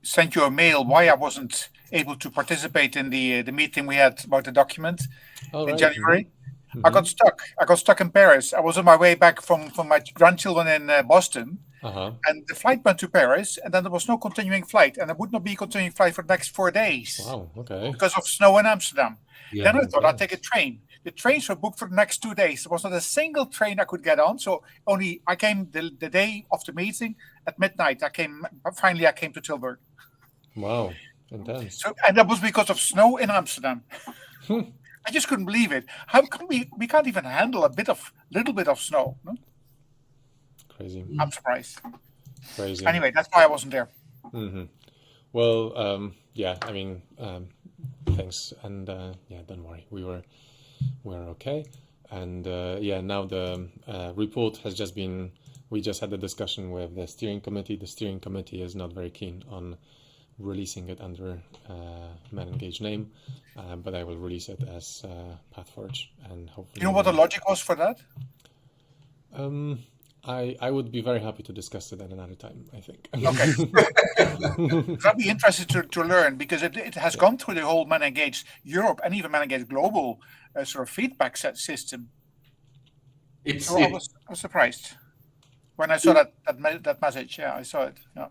sent you a mail why I wasn't able to participate in the meeting we had about the document in January. I got stuck. I got stuck in Paris. I was on my way back from my grandchildren in Boston, and the flight went to Paris, and then there was no continuing flight, and there would not be a continuing flight for the next 4 days. Wow, okay. Because of snow in Amsterdam. Yeah, then I thought I'd take a train. The trains were booked for the next 2 days. There was not a single train I could get on, so I came the day of the meeting at midnight. I came to Tilburg. Wow, intense. And that was because of snow in Amsterdam. I just couldn't believe it. How come we can't even handle a little bit of snow? No? Crazy. I'm surprised. Crazy. Anyway, that's why I wasn't there. Well, yeah, I mean, thanks, and yeah, don't worry, we're okay, and yeah, now the report has just been. We just had the discussion with the steering committee. The steering committee is not very keen on releasing it under Man Engage name, but I will release it as Pathforge, and hopefully. You know what the logic was for that? I would be very happy to discuss it at another time, I think. Okay. I'd be interested to learn, because it has gone through the whole Man Engage Europe and even Man Engage Global sort of feedback system. I was surprised when I saw that message. Yeah, I saw it. Yeah.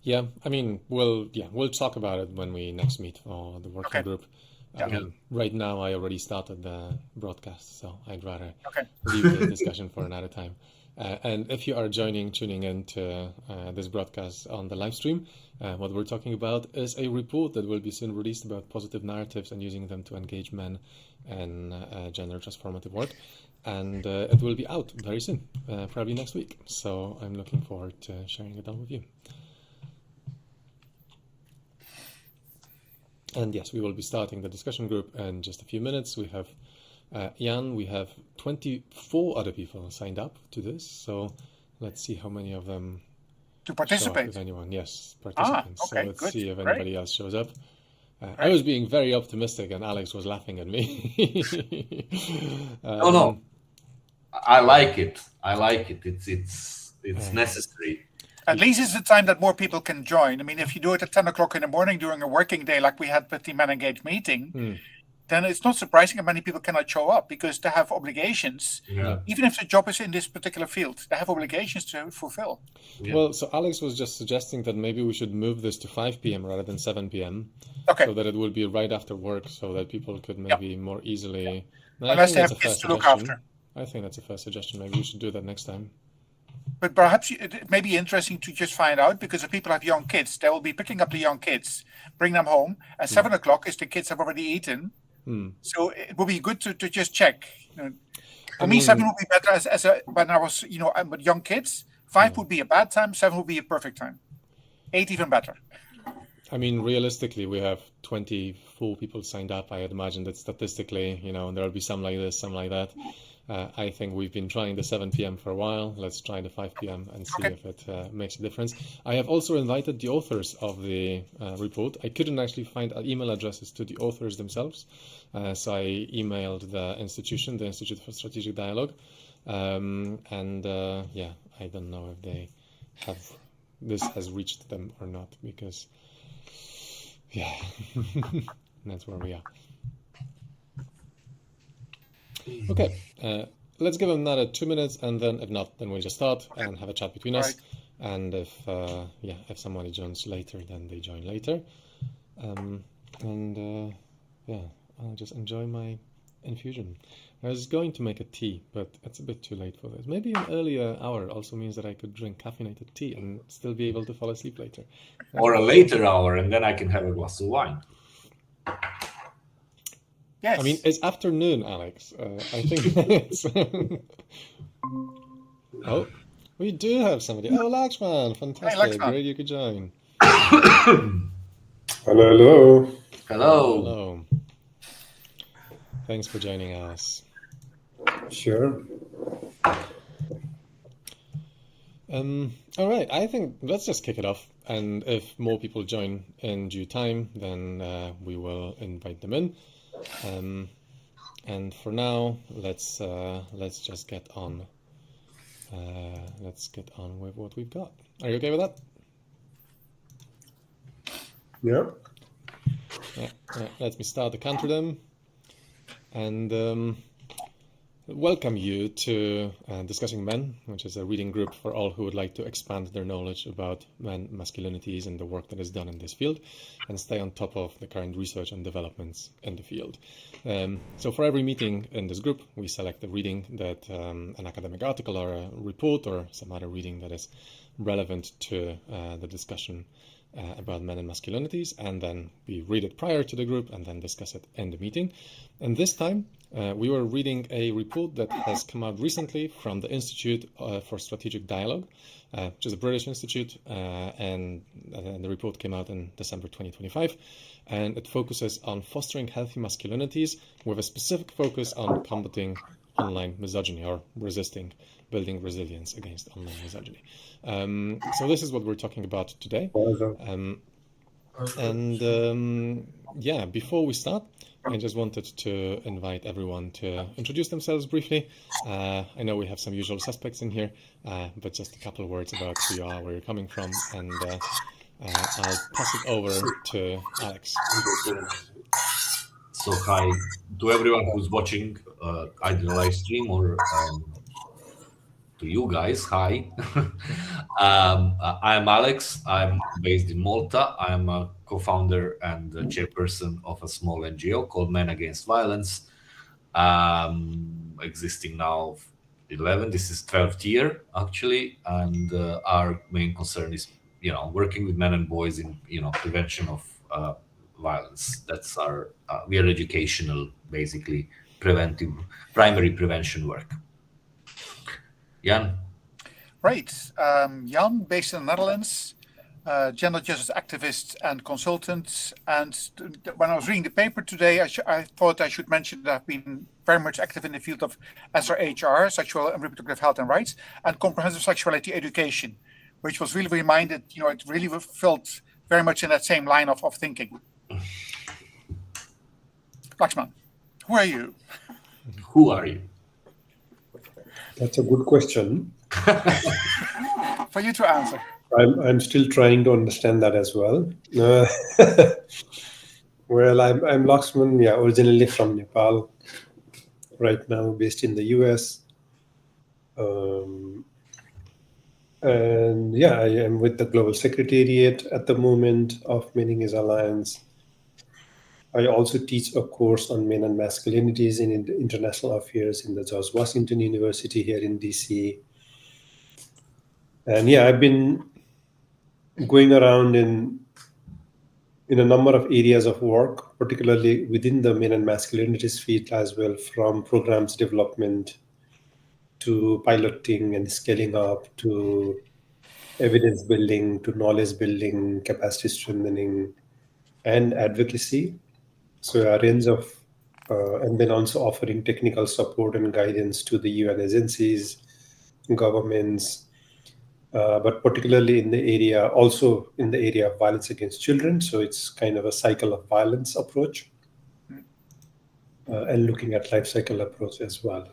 Yeah, I mean, we'll talk about it when we next meet for the working group. I mean, right now I already started the broadcast, so I'd rather leave the discussion for another time. And if you are tuning in to this broadcast on the live stream, what we're talking about is a report that will be soon released about positive narratives and using them to engage men in gender transformative work. And it will be out very soon, probably next week. So I'm looking forward to sharing it all with you. And yes, we will be starting the discussion group in just a few minutes. We have Jan, we have 24 other people signed up to this, so let's see how many of them to participate. If anyone, yes, participants. Okay, so let's see if anybody else shows up. I was being very optimistic, and Alex was laughing at me. No, I like it. It's necessary. At least it's the time that more people can join. I mean, if you do it at 10 o'clock in the morning during a working day, like we had with the Man Engage meeting, then it's not surprising that many people cannot show up, because they have obligations. Yeah. Even if the job is in this particular field, they have obligations to fulfill. Yeah. Well, so Alex was just suggesting that maybe we should move this to 5 p.m. rather than 7 p.m. Okay. So that it would be right after work, so that people could maybe more easily... Unless they have kids to look after. I think that's a fair suggestion. Maybe we should do that next time. But perhaps it may be interesting to just find out, because if people have young kids, they will be picking up the young kids, bring them home. At 7 o'clock, is the kids have already eaten. So it would be good to just check. For me, 7 would be better when I was, with young kids. 5 would be a bad time. 7 would be a perfect time. 8 even better. I mean, realistically, we have 24 people signed up. I'd imagine that statistically, there will be some like this, some like that. I think we've been trying the 7 p.m. for a while. Let's try the 5 p.m. and see if it makes a difference. I have also invited the authors of the report. I couldn't actually find email addresses to the authors themselves. So I emailed the Institute for Strategic Dialogue. Yeah, I don't know if this has reached them or not, because, yeah, that's where we are. Okay, let's give them another 2 minutes, and then if not, then we'll just start and have a chat between us. And if somebody joins later, then they join later. Yeah, I'll just enjoy my infusion. I was going to make a tea, but it's a bit too late for this. Maybe an earlier hour also means that I could drink caffeinated tea and still be able to fall asleep later. Or a later hour, and then I can have a glass of wine. Yes. I mean, it's afternoon, Alex. I think it's... Oh, we do have somebody. Oh, Lakshman, fantastic. Hey, Lakshman. Great you could join. Hello. Hello. Thanks for joining us. Sure. All right, I think let's just kick it off. And if more people join in due time, then we will invite them in. And for now, let's just get on. Let's get on with what we've got. Are you okay with that? Yeah. Let me start the counter then. And welcome you to Discussing Men, which is a reading group for all who would like to expand their knowledge about men, masculinities, and the work that is done in this field, and stay on top of the current research and developments in the field. So for every meeting in this group, we select a reading that an academic article or a report or some other reading that is relevant to the discussion about men and masculinities, and then we read it prior to the group and then discuss it in the meeting. And this time we were reading a report that has come out recently from the Institute for Strategic Dialogue, which is a British institute, and the report came out in December 2025, and it focuses on fostering healthy masculinities with a specific focus on combating online misogyny or building resilience against online misogyny. So this is what we're talking about today. Before we start, I just wanted to invite everyone to introduce themselves briefly. I know we have some usual suspects in here, but just a couple of words about who you are, where you're coming from, and I'll pass it over to Alex. So hi to everyone who's watching either live stream or to you guys, hi. I'm Alex. I'm based in Malta. I'm a co-founder and the chairperson of a small NGO called Men Against Violence, existing now 11. This is 12th year actually, and our main concern is, working with men and boys in, prevention of violence. That's our we are educational, basically preventive, primary prevention work. Jan. Right. Jan, based in the Netherlands, gender justice activist and consultant. And when I was reading the paper today, I thought I should mention that I've been very much active in the field of SRHR, sexual and reproductive health and rights, and comprehensive sexuality education, which was really reminded, it really felt very much in that same line of thinking. Lakshman, who are you? Who are you? That's a good question. For you to answer. I'm still trying to understand that as well. Well, I'm Lakshman, originally from Nepal, right now based in the US. And I am with the Global Secretariat at the moment of Men Against Alliance. I also teach a course on men and masculinities in international affairs in the George Washington University here in DC. And I've been going around in a number of areas of work, particularly within the men and masculinities field as well, from programs development to piloting and scaling up to evidence building to knowledge building, capacity strengthening, and advocacy. So a range of, and then also offering technical support and guidance to the UN agencies, governments, but particularly in the area of violence against children. So it's kind of a cycle of violence approach, and looking at life cycle approach as well.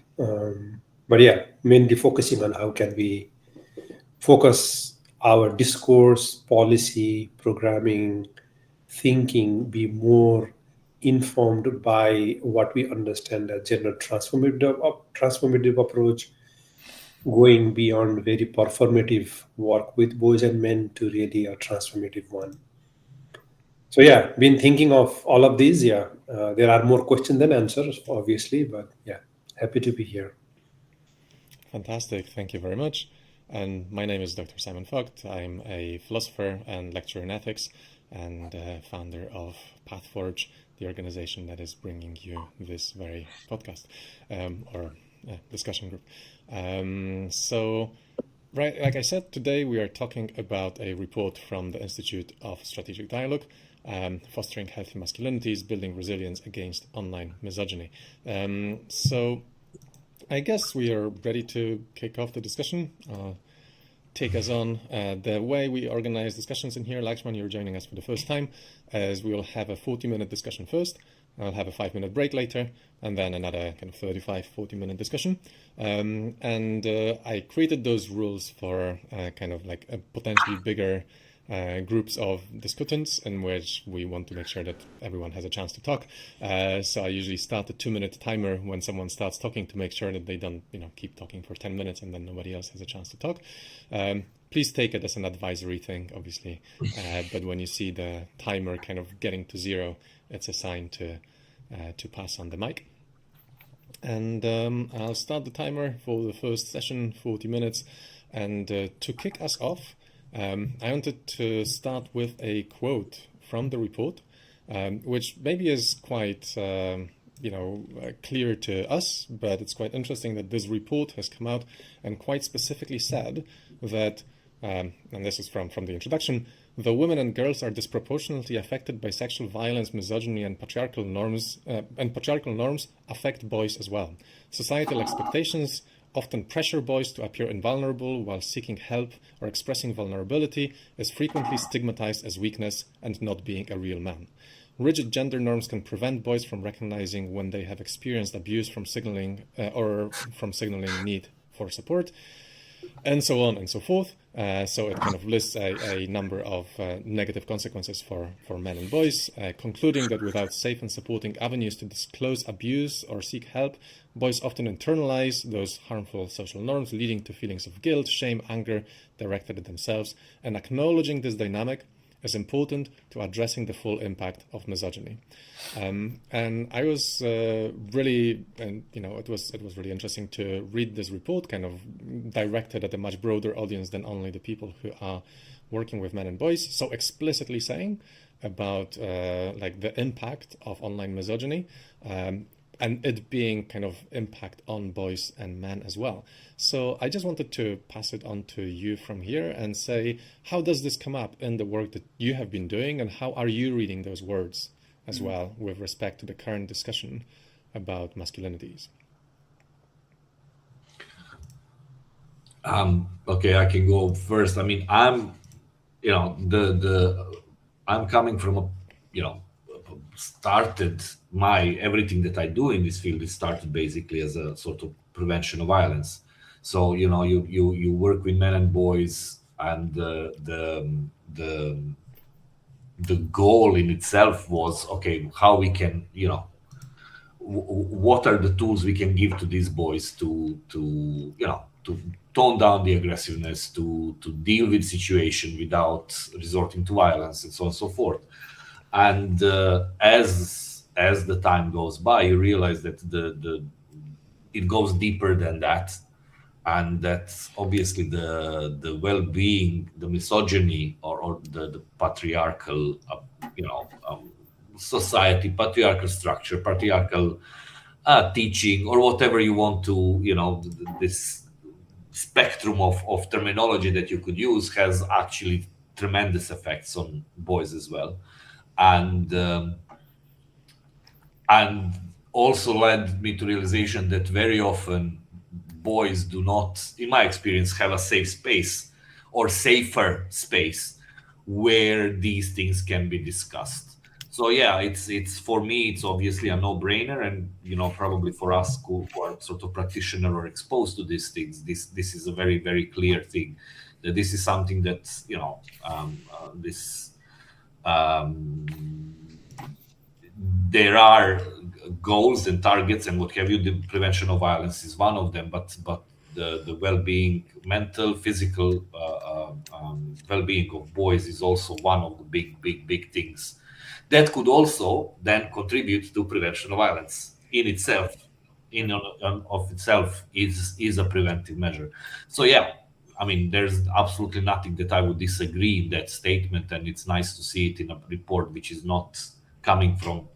Mainly focusing on how can we focus our discourse, policy, programming, thinking, be more informed by what we understand as gender transformative approach, going beyond very performative work with boys and men to really a transformative one. So been thinking of all of these. There are more questions than answers, obviously, but happy to be here. Fantastic. Thank you very much. And my name is Dr. Simon Vogt. I'm a philosopher and lecturer in ethics and founder of Pathforge, the organization that is bringing you this very podcast or discussion group. Like I said, today we are talking about a report from the Institute of Strategic Dialogue, fostering healthy masculinities, building resilience against online misogyny. So I guess we are ready to kick off the discussion. Take us on. The way we organize discussions in here, Lakshman, you're joining us for the first time, is we will have a 40-minute discussion first. I'll have a 5-minute break later, and then another kind of 35-40-minute discussion. I created those rules for kind of like a potentially bigger groups of discutants in which we want to make sure that everyone has a chance to talk. So I usually start a 2-minute timer when someone starts talking to make sure that they don't, keep talking for 10 minutes and then nobody else has a chance to talk. Please take it as an advisory thing, obviously. But when you see the timer kind of getting to 0, it's a sign to pass on the mic. And I'll start the timer for the first session, 40 minutes. And to kick us off, I wanted to start with a quote from the report, which maybe is quite clear to us, but it's quite interesting that this report has come out and quite specifically said that, and this is from the introduction, though women and girls are disproportionately affected by sexual violence, misogyny, and patriarchal norms affect boys as well. Societal expectations often pressure boys to appear invulnerable, while seeking help or expressing vulnerability is frequently stigmatized as weakness and not being a real man. Rigid gender norms can prevent boys from recognizing when they have experienced abuse from signaling need for support, and so on and so forth. So it kind of lists a number of negative consequences for men and boys, concluding that without safe and supporting avenues to disclose abuse or seek help, boys often internalize those harmful social norms, leading to feelings of guilt, shame, anger directed at themselves. And acknowledging this dynamic is important to addressing the full impact of misogyny. And I was really, and it was really interesting to read this report, kind of directed at a much broader audience than only the people who are working with men and boys, so explicitly saying about the impact of online misogyny, and it being kind of impact on boys and men as well. So I just wanted to pass it on to you from here and say, how does this come up in the work that you have been doing, and how are you reading those words as well with respect to the current discussion about masculinities? Okay, I can go first. I mean, I'm coming from started everything that I do in this field, it started basically as a sort of prevention of violence. So you work with men and boys, and the goal in itself was, okay, how we can what are the tools we can give to these boys to tone down the aggressiveness, to deal with the situation without resorting to violence, and so on and so forth. And as the time goes by, you realize that it goes deeper than that, and that obviously the well-being, the misogyny, or the patriarchal society, patriarchal structure, patriarchal teaching, or whatever you want to, this spectrum of terminology that you could use, has actually tremendous effects on boys as well. And also led me to realization that very often boys do not, in my experience, have a safe space or safer space where these things can be discussed. So yeah, it's for me, it's obviously a no-brainer, and probably for us who are sort of practitioner or exposed to these things, this is a very, very clear thing, that this is something that there are goals and targets and what have you. The prevention of violence is one of them, but the well-being, mental, physical well-being of boys is also one of the big things that could also then contribute to prevention of violence in itself. In of itself is a preventive measure. So yeah, I mean, there's absolutely nothing that I would disagree in that statement, and it's nice to see it in a report which is not coming from,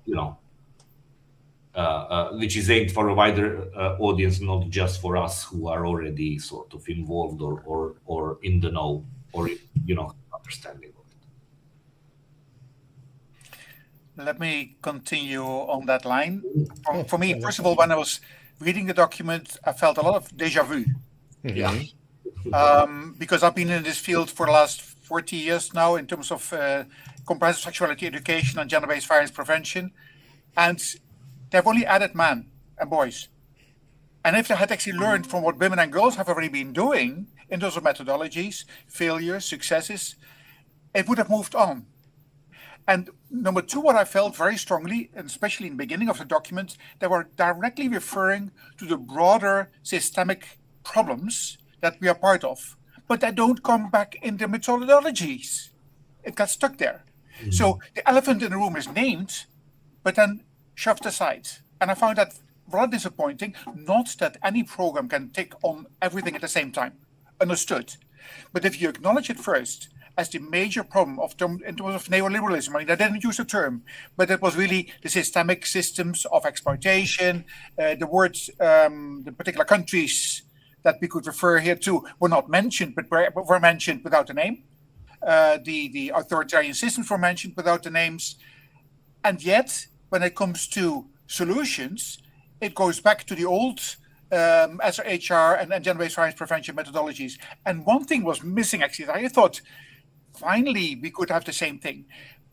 which is aimed for a wider audience, not just for us who are already sort of involved or in the know, or understanding of it. Let me continue on that line. For me, first of all, when I was reading the document, I felt a lot of déjà vu. Yeah. Because I've been in this field for the last 40 years now in terms of comprehensive sexuality education and gender-based violence prevention. And they've only added men and boys. And if they had actually learned from what women and girls have already been doing in terms of methodologies, failures, successes, it would have moved on. And number two, what I felt very strongly, and especially in the beginning of the document, they were directly referring to the broader systemic problems that we are part of, but they don't come back in the methodologies. It got stuck there. Mm-hmm. So the elephant in the room is named, but then shoved aside. And I found that rather disappointing. Not that any program can take on everything at the same time. Understood. But if you acknowledge it first as the major problem in terms of neoliberalism, I mean, I didn't use the term, but it was really the systemic systems of exploitation. The words, the particular countries that we could refer here to were not mentioned, but were mentioned without a name. The authoritarian systems were mentioned without the names. And yet, when it comes to solutions, it goes back to the old SRHR and gender-based violence prevention methodologies. And one thing was missing, actually. I thought, finally, we could have the same thing.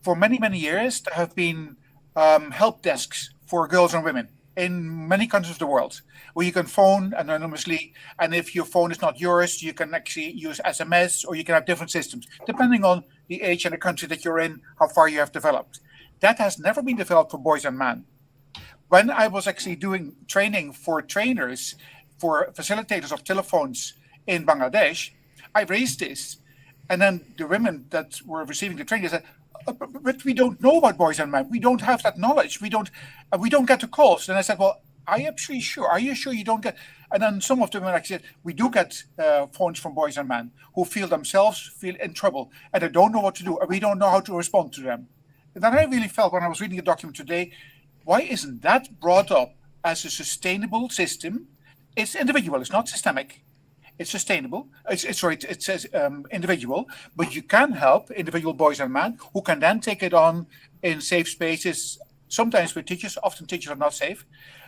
For many, many years, there have been help desks for girls and women in many countries of the world, where you can phone anonymously, and if your phone is not yours, you can actually use SMS, or you can have different systems, depending on the age and the country that you're in, how far you have developed. That has never been developed for boys and men. When I was actually doing training for trainers, for facilitators of telephones in Bangladesh, I raised this, and then the women that were receiving the training said, but we don't know about boys and men. We don't have that knowledge. We don't get the calls. And I said, well, are you actually sure? Are you sure you don't get? And then some of them actually said, we do get phones from boys and men who feel in trouble, and they don't know what to do, and we don't know how to respond to them. And then I really felt, when I was reading the document today, why isn't that brought up as a sustainable system? It's individual. It's not systemic. It's sustainable. It says individual, but you can help individual boys and men who can then take it on in safe spaces, sometimes with teachers. Often teachers are not safe,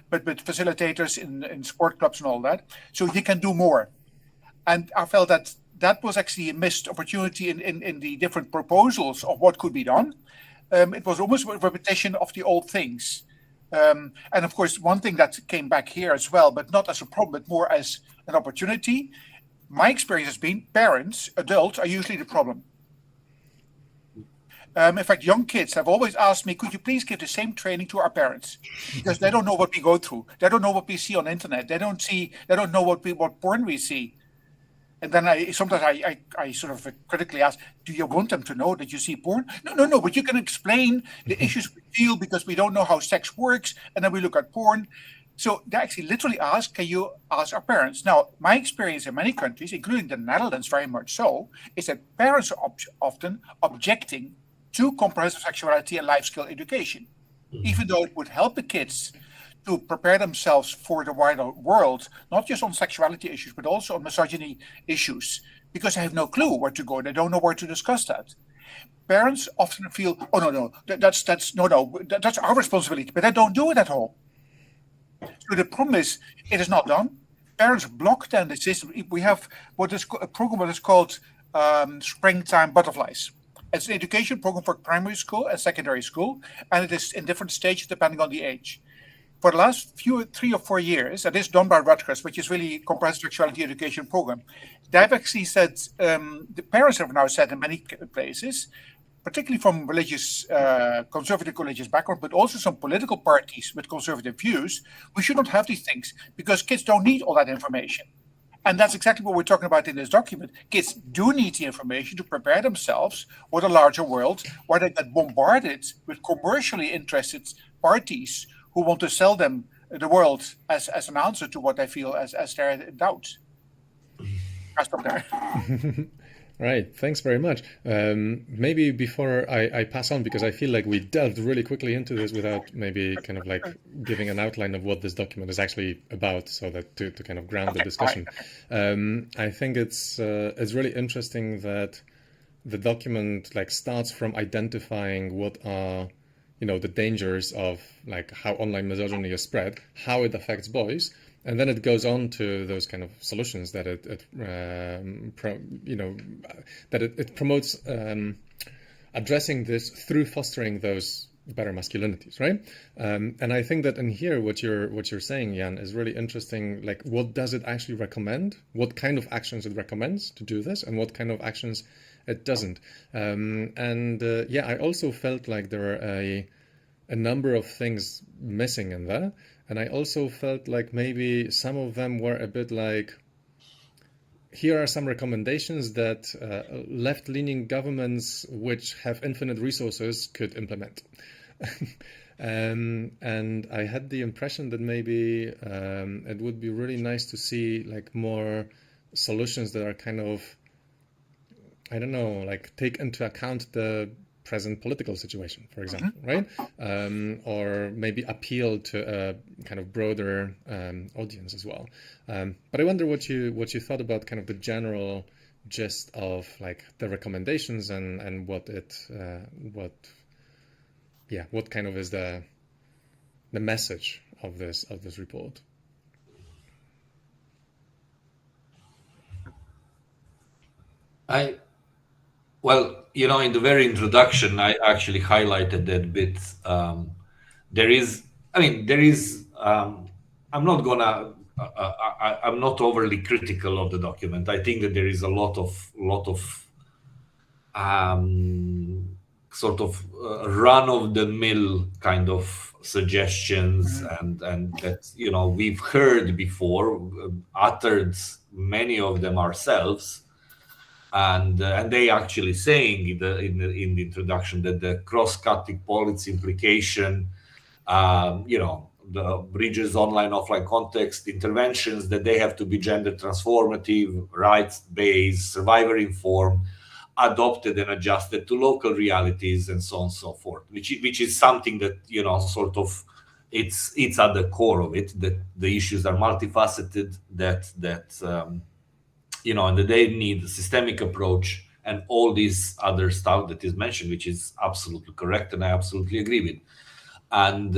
but with facilitators in sport clubs and all that. So you can do more. And I felt that was actually a missed opportunity in the different proposals of what could be done. It was almost a repetition of the old things. And of course, one thing that came back here as well, but not as a problem, but more as an opportunity. My experience has been parents, adults, are usually the problem. In fact, young kids have always asked me, could you please give the same training to our parents? Because they don't know what we go through. They don't know what we see on the internet. They don't know what porn we see. And then I sort of critically ask, do you want them to know that you see porn? No, but you can explain the issues we feel because we don't know how sex works, and then we look at porn. So they actually literally ask, can you ask our parents? Now, my experience in many countries, including the Netherlands very much so, is that parents are often objecting to comprehensive sexuality and life skill education, even though it would help the kids to prepare themselves for the wider world, not just on sexuality issues, but also on misogyny issues, because they have no clue where to go. They don't know where to discuss that. Parents often feel, that's our responsibility, but they don't do it at all. So the problem is, it is not done. Parents block then the system. We have a program that is called Springtime Butterflies. It's an education program for primary school and secondary school, and it is in different stages depending on the age. For the last 3 or 4 years, that is done by Rutgers, which is really a comprehensive sexuality education program. They've actually said, the parents have now said in many places, particularly from conservative religious background, but also some political parties with conservative views, we should not have these things because kids don't need all that information. And that's exactly what we're talking about in this document. Kids do need the information to prepare themselves for the larger world, where they get bombarded with commercially interested parties who want to sell them the world as an answer to what they feel as their doubts. I stop there. Right. Thanks very much. Maybe before I pass on, because I feel like we delved really quickly into this without maybe kind of like giving an outline of what this document is actually about, so that to kind of ground the discussion. I think it's really interesting that the document like starts from identifying what are the dangers of like how online misogyny is spread, how it affects boys, and then it goes on to those kind of solutions that it promotes addressing this through fostering those better masculinities, right? And I think that in here, what you're saying, Jan, is really interesting. Like, what does it actually recommend? What kind of actions it recommends to do this, and what kind of actions it doesn't. Yeah, I also felt like there were a number of things missing in there, and I also felt like maybe some of them were a bit like, here are some recommendations that left-leaning governments which have infinite resources could implement. And I had the impression that maybe it would be really nice to see like more solutions that are kind of, I don't know, like take into account the present political situation, for example, right? Or maybe appeal to a kind of broader audience as well. But I wonder what you thought about kind of the general gist of like the recommendations and what kind of is the message of this report. Well, in the very introduction, I actually highlighted that bit. I'm not overly critical of the document. I think that there is a lot of sort of run-of-the-mill kind of suggestions, and that we've heard before, uttered many of them ourselves. And they actually saying in the introduction that the cross-cutting policy implication, the bridges online offline context interventions, that they have to be gender transformative, rights-based, survivor informed, adopted and adjusted to local realities, and so on and so forth. Which is something that sort of it's at the core of it, that the issues are multifaceted, and that they need a systemic approach and all this other stuff that is mentioned, which is absolutely correct, and I absolutely agree with. And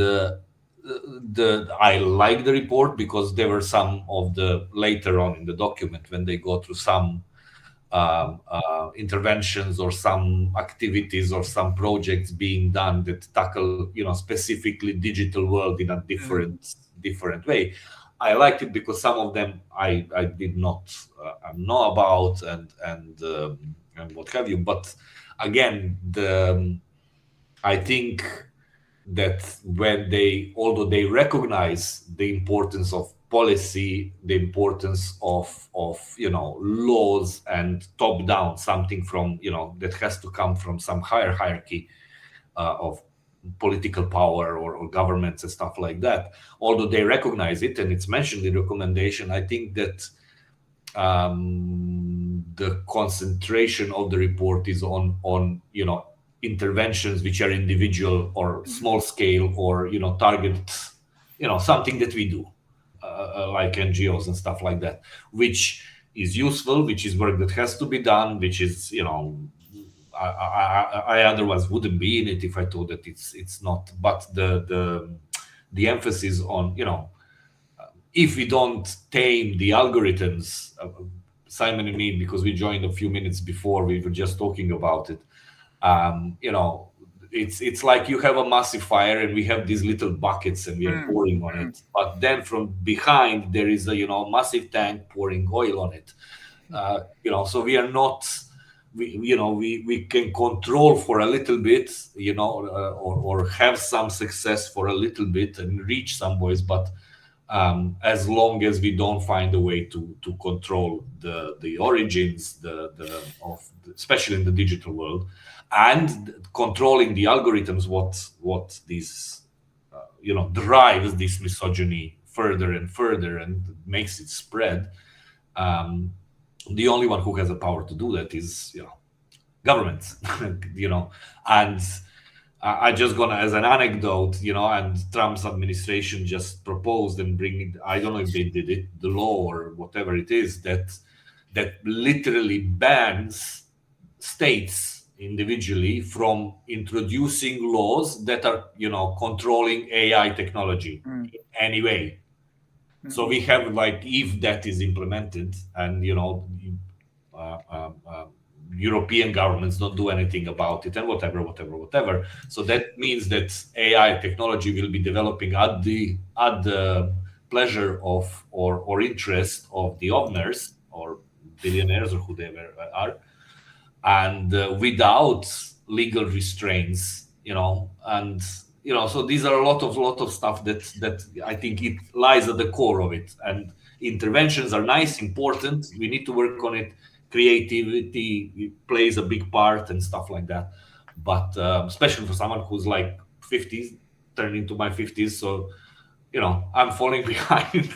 I like the report because there were some of the later on in the document when they go through some interventions or some activities or some projects being done that tackle specifically digital world in a different way. I liked it because some of them I did not know about and what have you. But again, I think that although they recognize the importance of policy, the importance of laws and top down, something from that has to come from some higher hierarchy of political power or governments and stuff like that. Although they recognize it and it's mentioned in the recommendation, I think that the concentration of the report is on interventions which are individual or small scale or target something that we do like NGOs and stuff like that, which is useful, which is work that has to be done, which is I otherwise wouldn't be in it if I thought that it's not. But the emphasis on if we don't tame the algorithms, Simon and me, because we joined a few minutes before, we were just talking about it. It's like you have a massive fire and we have these little buckets and we are pouring on it, but then from behind there is a massive tank pouring oil on it. So we are not. We can control for a little bit, or have some success for a little bit and reach some boys, but as long as we don't find a way to control the origins, especially in the digital world, and controlling the algorithms, what these drives this misogyny further and further and makes it spread. The only one who has the power to do that is governments. And I just gonna, as an anecdote, and Trump's administration just proposed and bringing, I don't know if they did it, the law or whatever it is, that literally bans states individually from introducing laws that are controlling AI technology in any way. So we have, like, if that is implemented and European governments don't do anything about it and whatever. So that means that AI technology will be developing at the pleasure of or interest of the owners or billionaires or who they are. and without legal restraints, and so these are a lot of stuff that I think it lies at the core of it. And interventions are nice, important. We need to work on it. Creativity plays a big part and stuff like that. But especially for someone who's like 50s, turning into my 50s, so I'm falling behind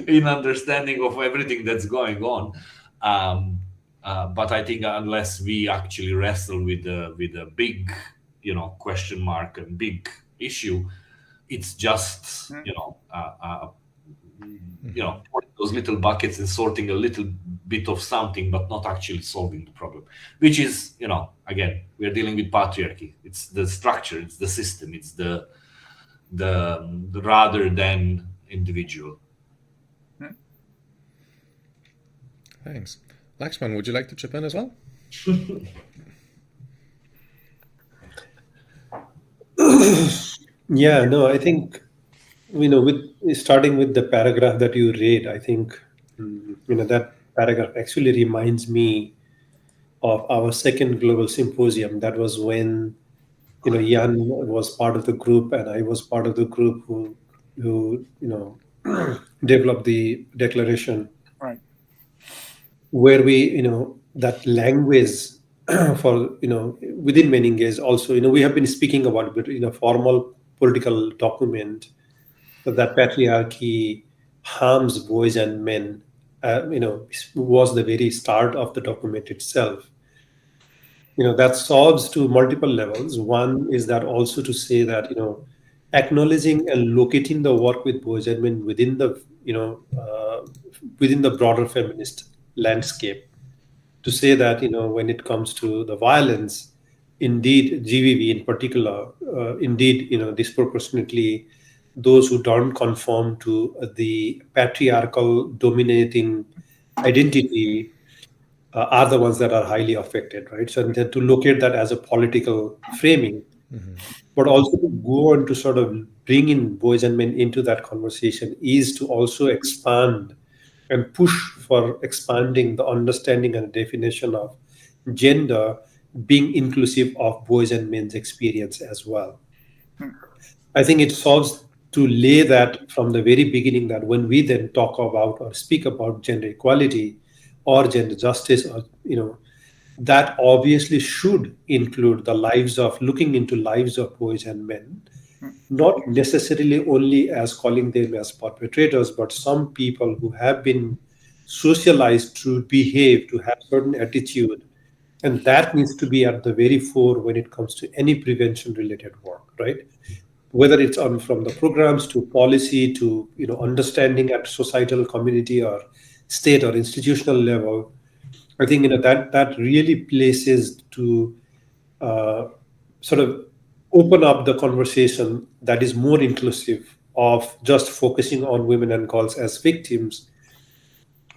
in understanding of everything that's going on. But I think unless we actually wrestle with a big, question mark and big issue, it's just, pouring those little buckets and sorting a little bit of something, but not actually solving the problem, which is, again, we're dealing with patriarchy. It's the structure, it's the system, it's the rather than individual. Thanks. Lakshman, would you like to chip in as well? Yeah, no, I think, with starting with the paragraph that you read, I think, that paragraph actually reminds me of our second global symposium. That was when, Jan was part of the group and I was part of the group who developed the declaration. Right. Where we, that language for, within Meninges also, we have been speaking about it in a formal political document that patriarchy harms boys and men, was the very start of the document itself. That solves to multiple levels. One is that also to say that, acknowledging and locating the work with boys and men within the, within the broader feminist landscape, to say that, when it comes to the violence, indeed, GVV in particular, indeed, disproportionately, those who don't conform to the patriarchal dominating identity are the ones that are highly affected, right? So to locate that as a political framing, but also to go on to sort of bring in boys and men into that conversation is to also expand and push for expanding the understanding and definition of gender being inclusive of boys and men's experience as well. I think it solves to lay that from the very beginning, that when we then talk about or speak about gender equality or gender justice, or that obviously should include the lives of, looking into lives of boys and men, not necessarily only as calling them as perpetrators, but some people who have been socialized to behave, to have certain attitude, and that needs to be at the very fore when it comes to any prevention related work, right? Whether it's on from the programs to policy to understanding at societal, community, or state or institutional level. I think that really places to sort of open up the conversation that is more inclusive of just focusing on women and girls as victims,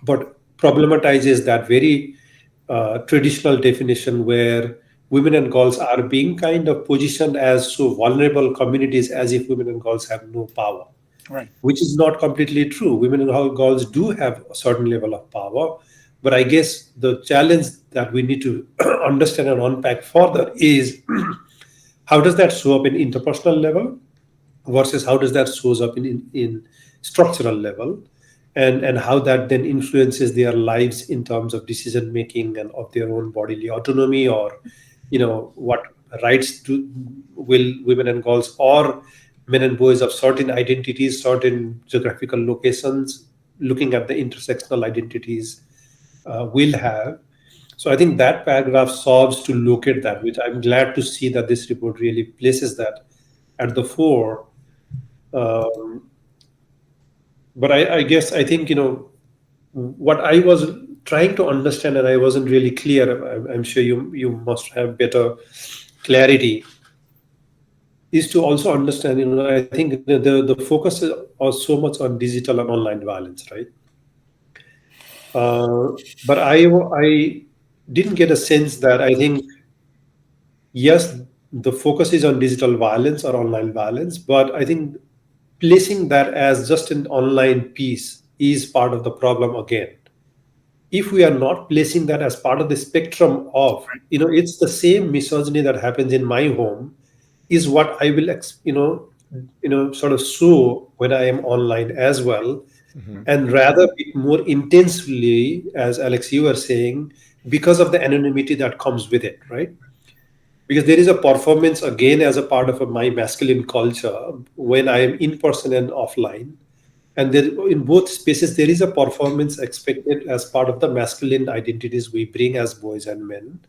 but problematizes that very traditional definition where women and girls are being kind of positioned as so vulnerable communities, as if women and girls have no power. Right. Which is not completely true. Women and girls do have a certain level of power, but I guess the challenge that we need to understand and unpack further is how does that show up in interpersonal level versus how does that shows up in structural level, and how that then influences their lives in terms of decision making and of their own bodily autonomy, or what rights will women and girls or men and boys of certain identities, certain geographical locations, looking at the intersectional identities will have. So I think that paragraph solves to locate that, which I'm glad to see that this report really places that at the fore. But I guess I think, what I was trying to understand and I wasn't really clear, I'm sure you must have better clarity, is to also understand, I think the focus is so much on digital and online violence, right? But I didn't get a sense that, I think, yes, the focus is on digital violence or online violence, but I think placing that as just an online piece is part of the problem again. if we are not placing that as part of the spectrum of, it's the same misogyny that happens in my home is what I will, sort of show when I am online as well. And rather bit more intensely, as Alex, you were saying, because of the anonymity that comes with it, right? Because there is a performance again as a part of my masculine culture when I am in person and offline. And there, in both spaces, there is a performance expected as part of the masculine identities we bring as boys and men.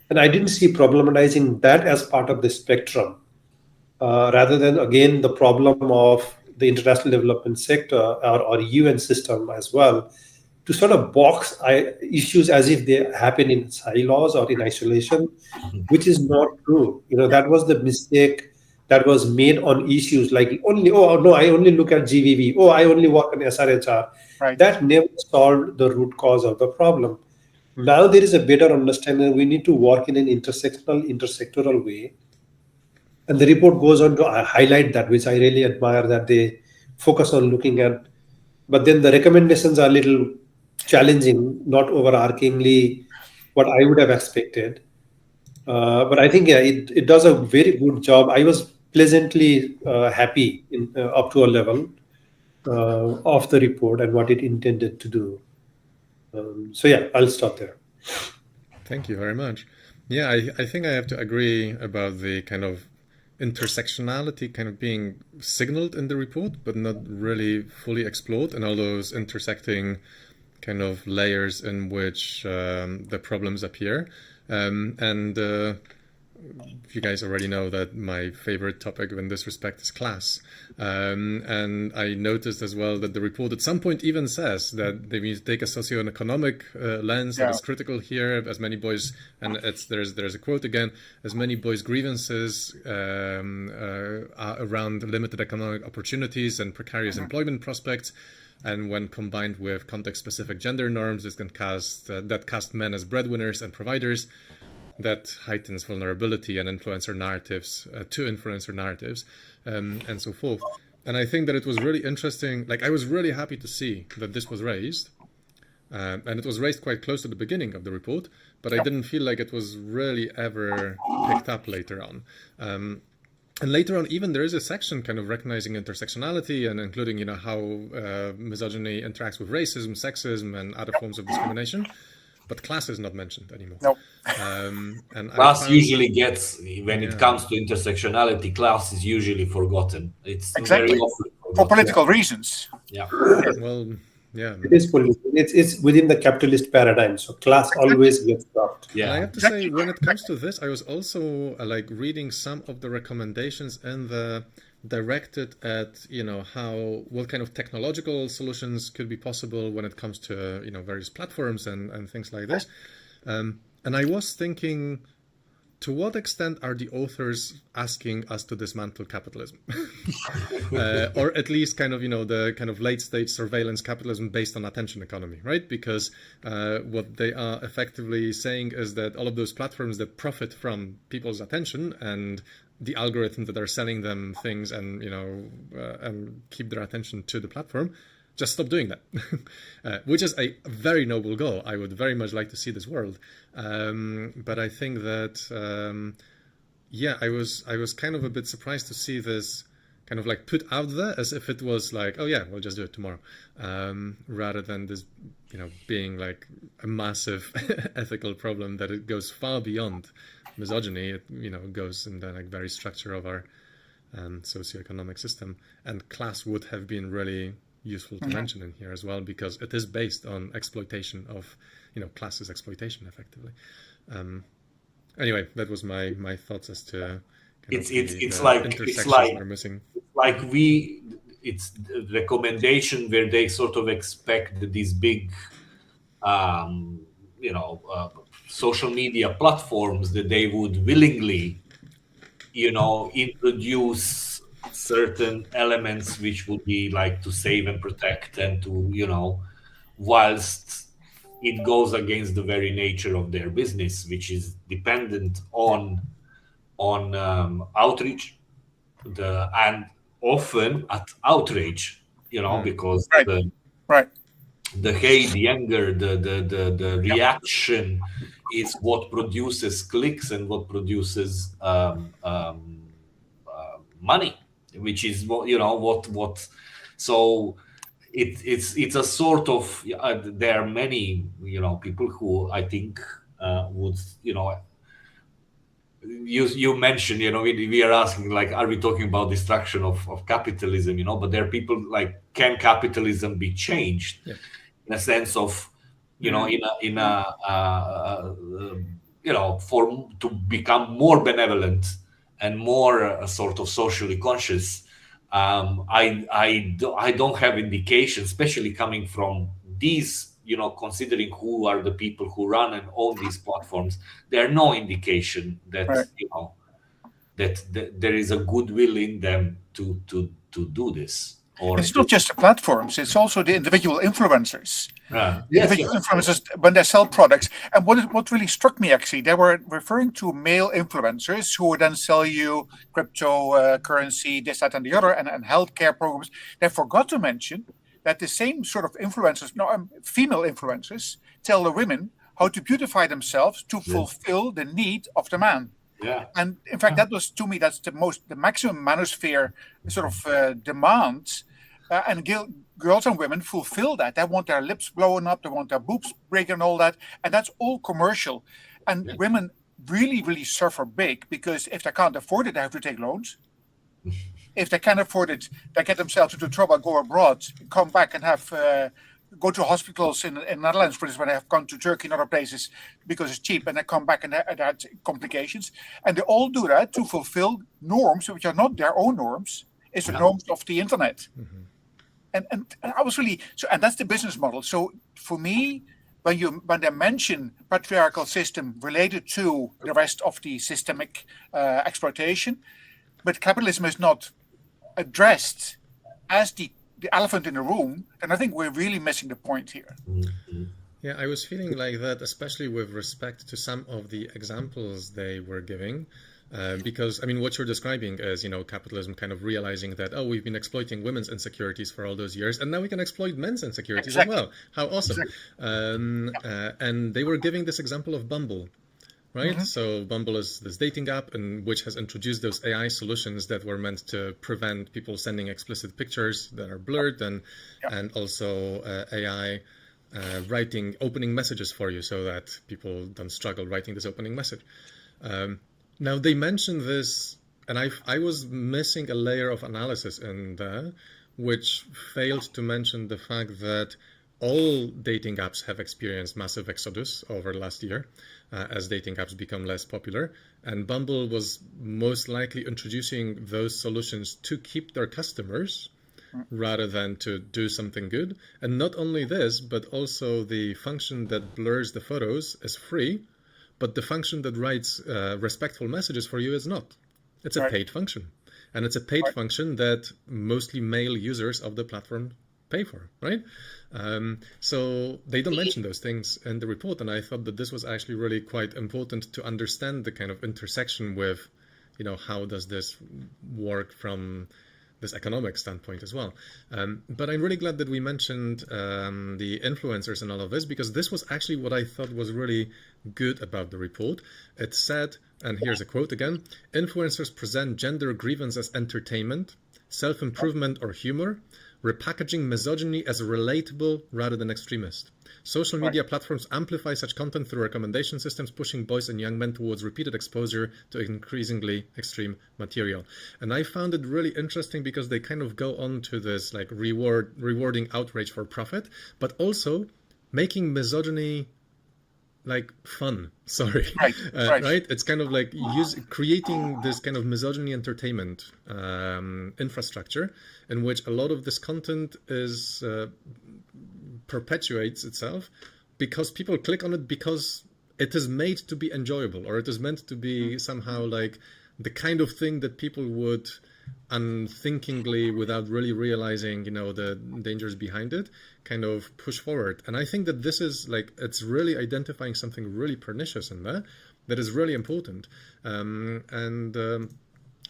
And I didn't see problematizing that as part of the spectrum, rather than, again, the problem of the international development sector or UN system as well, to sort of box issues as if they happen in silos or in isolation, which is not true. That was the mistake that was made on issues like only, oh no, I only look at GVV, oh, I only work on SRHR. Right. That never solved the root cause of the problem. Now there is a better understanding. We need to work in an intersectoral way. And the report goes on to highlight that, which I really admire, that they focus on looking at. But then the recommendations are a little challenging, not overarchingly what I would have expected. But I think, yeah, it does a very good job. I was pleasantly happy up to a level of the report and what it intended to do. So yeah, I'll stop there. Thank you very much. Yeah, I think I have to agree about the kind of intersectionality kind of being signaled in the report, but not really fully explored, and all those intersecting kind of layers in which the problems appear. You guys already know that my favorite topic in this respect is class. And I noticed as well that the report at some point even says that they take a socioeconomic lens that is critical here. As many boys, and there's a quote again, as many boys' grievances are around limited economic opportunities and precarious employment prospects. And when combined with context-specific gender norms, this can cast men as breadwinners and providers. That heightens vulnerability and influencer narratives and so forth. And I think that it was really interesting. Like, I was really happy to see that this was raised, and it was raised quite close to the beginning of the report, but I didn't feel like it was really ever picked up later on. And later on, even there is a section kind of recognizing intersectionality and including, how misogyny interacts with racism, sexism, and other forms of discrimination. But class is not mentioned anymore. No. And class usually gets, when it comes to intersectionality, class is usually forgotten. It's exactly very often for political reasons. Yeah. Well, yeah. It is political. It's within the capitalist paradigm. So class always gets dropped. Yeah. And I have to say, when it comes to this, I was also reading some of the recommendations in the directed at what kind of technological solutions could be possible when it comes to various platforms and things like this, and I was thinking, to what extent are the authors asking us to dismantle capitalism, or at least kind of the kind of late stage surveillance capitalism based on attention economy, right? Because what they are effectively saying is that all of those platforms that profit from people's attention and the algorithms that are selling them things and and keep their attention to the platform, just stop doing that, which is a very noble goal. I would very much like to see this world, but I think that I was kind of a bit surprised to see this kind of put out there as if it was oh yeah, we'll just do it tomorrow, rather than this being a massive ethical problem that it goes far beyond misogyny. It goes in the very structure of our socioeconomic system, and class would have been really useful to mention in here as well, because it is based on exploitation of class is exploitation effectively. Anyway, that was my thoughts as to it's the recommendation where they sort of expect that these big social media platforms, that they would willingly introduce certain elements which would be to save and protect, and to whilst it goes against the very nature of their business, which is dependent on outreach, and often at outrage, because right. the hate, the anger, the reaction is what produces clicks and what produces money, which is what. So it's a sort of there are many people who I think would you mentioned we are asking, like, are we talking about destruction of capitalism, but there are people like, can capitalism be changed? Yeah. In a sense of for to become more benevolent and more sort of socially conscious. I don't have indication, especially coming from these, considering who are the people who run and own these platforms. There are no indication that that there is a goodwill in them to do this. Or it's not just the platforms; it's also the individual influencers. Influencers when they sell products. And what really struck me, actually, they were referring to male influencers who would then sell you cryptocurrency, this, that, and the other, and healthcare programs. They forgot to mention that the same sort of influencers, female influencers, tell the women how to beautify themselves to fulfill the need of the man. Yeah. And in fact, that was, to me, that's the maximum manosphere sort of demand. And girls and women fulfill that. They want their lips blowing up, they want their boobs breaking and all that. And that's all commercial. And women really, really suffer big, because if they can't afford it, they have to take loans. If they can't afford it, they get themselves into trouble, go abroad, come back and have go to hospitals in the Netherlands, for instance, when they have gone to Turkey and other places because it's cheap, and they come back and they had complications. And they all do that to fulfill norms which are not their own norms. It's the norms of the internet. Mm-hmm. And I was really and that's the business model. So for me, when they mention patriarchal system related to the rest of the systemic exploitation, but capitalism is not addressed as the elephant in the room, then I think we're really missing the point here. Mm-hmm. Yeah, I was feeling like that, especially with respect to some of the examples they were giving. Because, I mean, what you're describing is, capitalism kind of realizing that, we've been exploiting women's insecurities for all those years, and now we can exploit men's insecurities as well. How awesome. Exactly. And they were giving this example of Bumble, right? Mm-hmm. So Bumble is this dating app which has introduced those AI solutions that were meant to prevent people sending explicit pictures that are blurred, and also AI writing opening messages for you so that people don't struggle writing this opening message. Now, they mentioned this, and I was missing a layer of analysis in there, which failed to mention the fact that all dating apps have experienced massive exodus over the last year as dating apps become less popular. And Bumble was most likely introducing those solutions to keep their customers rather than to do something good. And not only this, but also the function that blurs the photos is free, but the function that writes respectful messages for you is not. It's a paid function. And it's a paid function that mostly male users of the platform pay for, right? So they don't mention those things in the report. And I thought that this was actually really quite important to understand the kind of intersection with, how does this work from this economic standpoint as well. But I'm really glad that we mentioned the influencers and all of this, because this was actually what I thought was really good about the report. It said, and here's a quote again, "Influencers present gender grievance as entertainment, self-improvement or humor, repackaging misogyny as relatable rather than extremist. Social media platforms amplify such content through recommendation systems, pushing boys and young men towards repeated exposure to increasingly extreme material." And I found it really interesting because they kind of go on to this like rewarding outrage for profit, but also making misogyny like fun. Sorry. Right? It's kind of like creating this kind of misogyny entertainment infrastructure in which a lot of this content is perpetuates itself because people click on it because it is made to be enjoyable, or it is meant to be somehow like the kind of thing that people would unthinkingly, without really realizing, the dangers behind it, kind of push forward. And I think that this is like, it's really identifying something really pernicious in there that is really important. And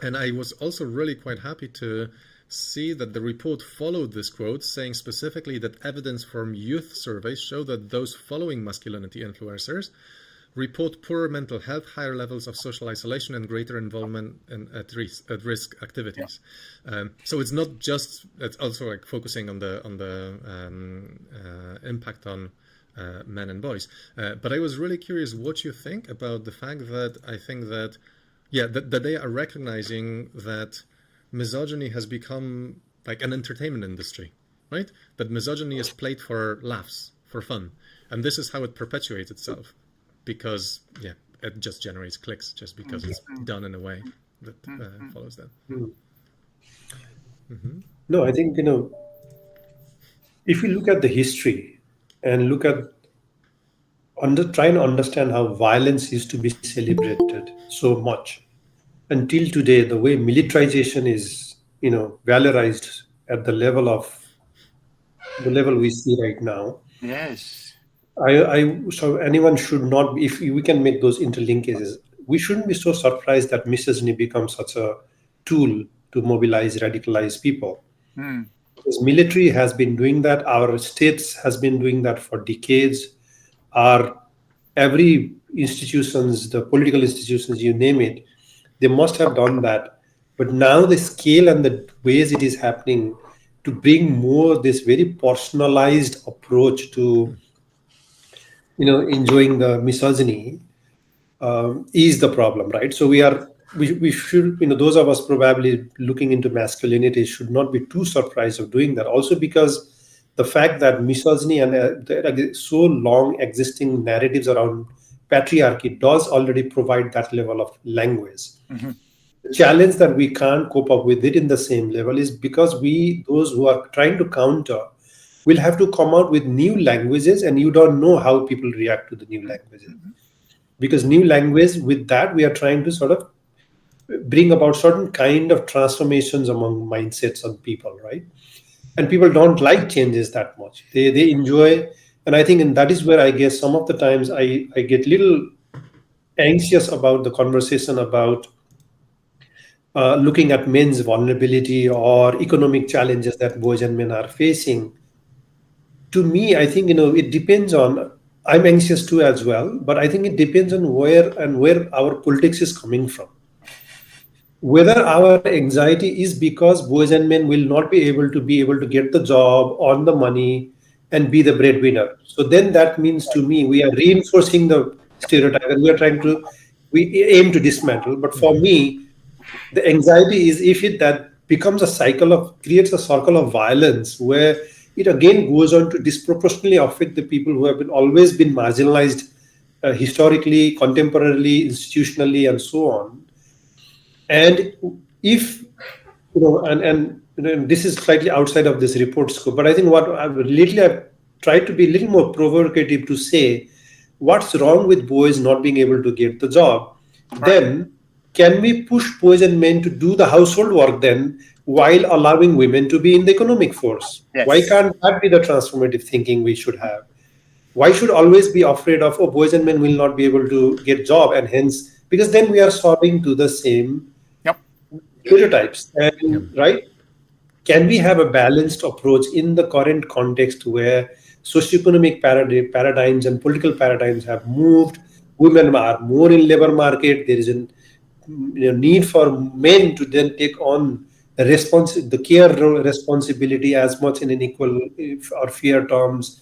I was also really quite happy to see that the report followed this quote, saying specifically that evidence from youth surveys show that those following masculinity influencers report poorer mental health, higher levels of social isolation, and greater involvement in at-risk activities. So it's not just, it's also like focusing on the impact on men and boys. But I was really curious what you think about the fact that I think that, that they are recognizing that misogyny has become like an entertainment industry, right? That misogyny is played for laughs, for fun. And this is how it perpetuates itself. Because it just generates clicks just because it's done in a way that follows that. No, I think, if you look at the history and look at trying to understand how violence used to be celebrated so much until today, the way militarization is, valorized at the level we see right now. Yes. So anyone should not be, if we can make those interlinkages, we shouldn't be so surprised that misogyny becomes such a tool to mobilize, radicalize people. Because military has been doing that, our states has been doing that for decades. Every institutions, the political institutions, you name it, they must have done that. But now the scale and the ways it is happening to bring more this very personalized approach to enjoying the misogyny is the problem, right? So we should, those of us probably looking into masculinity should not be too surprised of doing that. Also because the fact that misogyny and there are so long existing narratives around patriarchy does already provide that level of language. The challenge that we can't cope up with it in the same level is because those who are trying to counter, will have to come out with new languages, and you don't know how people react to the new languages. Because new language, with that, we are trying to sort of bring about certain kind of transformations among mindsets on people, right? And people don't like changes that much. They enjoy, and I think, and that is where I guess some of the times I get little anxious about the conversation about looking at men's vulnerability or economic challenges that boys and men are facing. To me, I think, it depends on, I'm anxious too as well, but I think it depends on where our politics is coming from. Whether our anxiety is because boys and men will not be able to get the job, earn the money, and be the breadwinner. So then that means to me, we are reinforcing the stereotype and we aim to dismantle. But for me, the anxiety is if that becomes creates a circle of violence where it again goes on to disproportionately affect the people who have always been marginalized historically, contemporarily, institutionally, and so on. And if, and this is slightly outside of this report scope, but I think what I've tried to be a little more provocative to say, what's wrong with boys not being able to get the job? Right. Then can we push boys and men to do the household work then, while allowing women to be in the economic force? Yes. Why can't that be the transformative thinking we should have? Why should always be afraid of, boys and men will not be able to get job, and hence, because then we are solving to the same stereotypes. And right? Can we have a balanced approach in the current context where socioeconomic paradigms and political paradigms have moved? Women are more in labor market. There is a need for men to then take on the care responsibility as much in an equal or fair terms.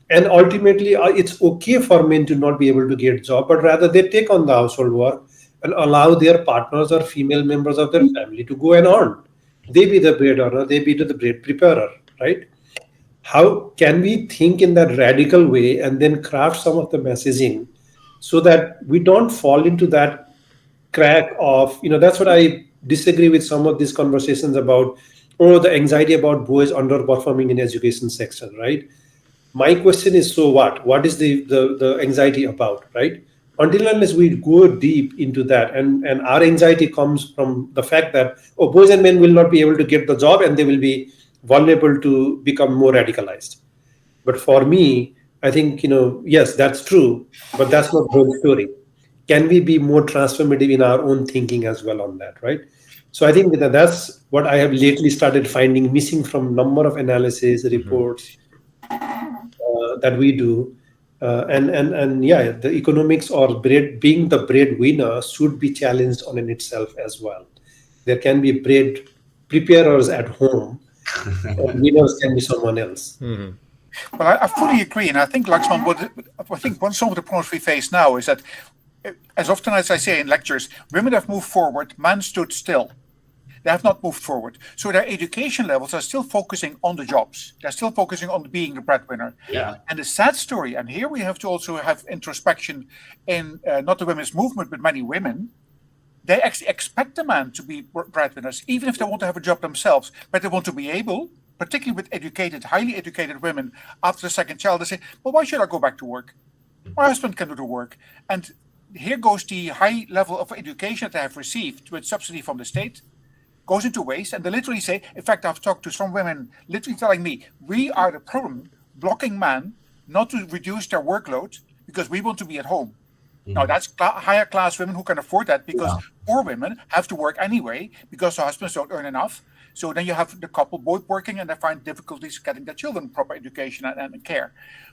And ultimately, it's okay for men to not be able to get job, but rather they take on the household work and allow their partners or female members of their family to go and earn. They be the bread earner, they be the bread preparer, right? How can we think in that radical way and then craft some of the messaging so that we don't fall into that crack of, that's what I disagree with some of these conversations about, the anxiety about boys underperforming in education section, right? My question is, so what? What is the anxiety about, right? Until unless we go deep into that, and our anxiety comes from the fact that, boys and men will not be able to get the job and they will be vulnerable to become more radicalized. But for me, I think, yes, that's true, but that's not the whole story. Can we be more transformative in our own thinking as well on that, right? So I think that's what I have lately started finding missing from number of analysis reports that we do. And yeah, the economics or being the breadwinner should be challenged on in itself as well. There can be bread preparers at home, and winners can be someone else. Mm-hmm. Well, I fully agree, and I think, Lakshman, I think one some of the problems we face now is that, as often as I say in lectures, women have moved forward, men stood still. They have not moved forward. So their education levels are still focusing on the jobs. They're still focusing on being a breadwinner. Yeah. And the sad story, and here we have to also have introspection in not the women's movement, but many women. They actually expect the man to be breadwinners, even if they want to have a job themselves, but they want to be able, particularly with educated, highly educated women, after the second child, they say, well, why should I go back to work? My husband can do the work. And here goes the high level of education that they have received with subsidy from the state, goes into waste. And they literally say, in fact, I've talked to some women literally telling me, we are the problem, blocking men not to reduce their workload because we want to be at home. Now, that's higher class women who can afford that, because poor women have to work anyway because their husbands don't earn enough. So then you have the couple both working, and they find difficulties getting their children proper education and care.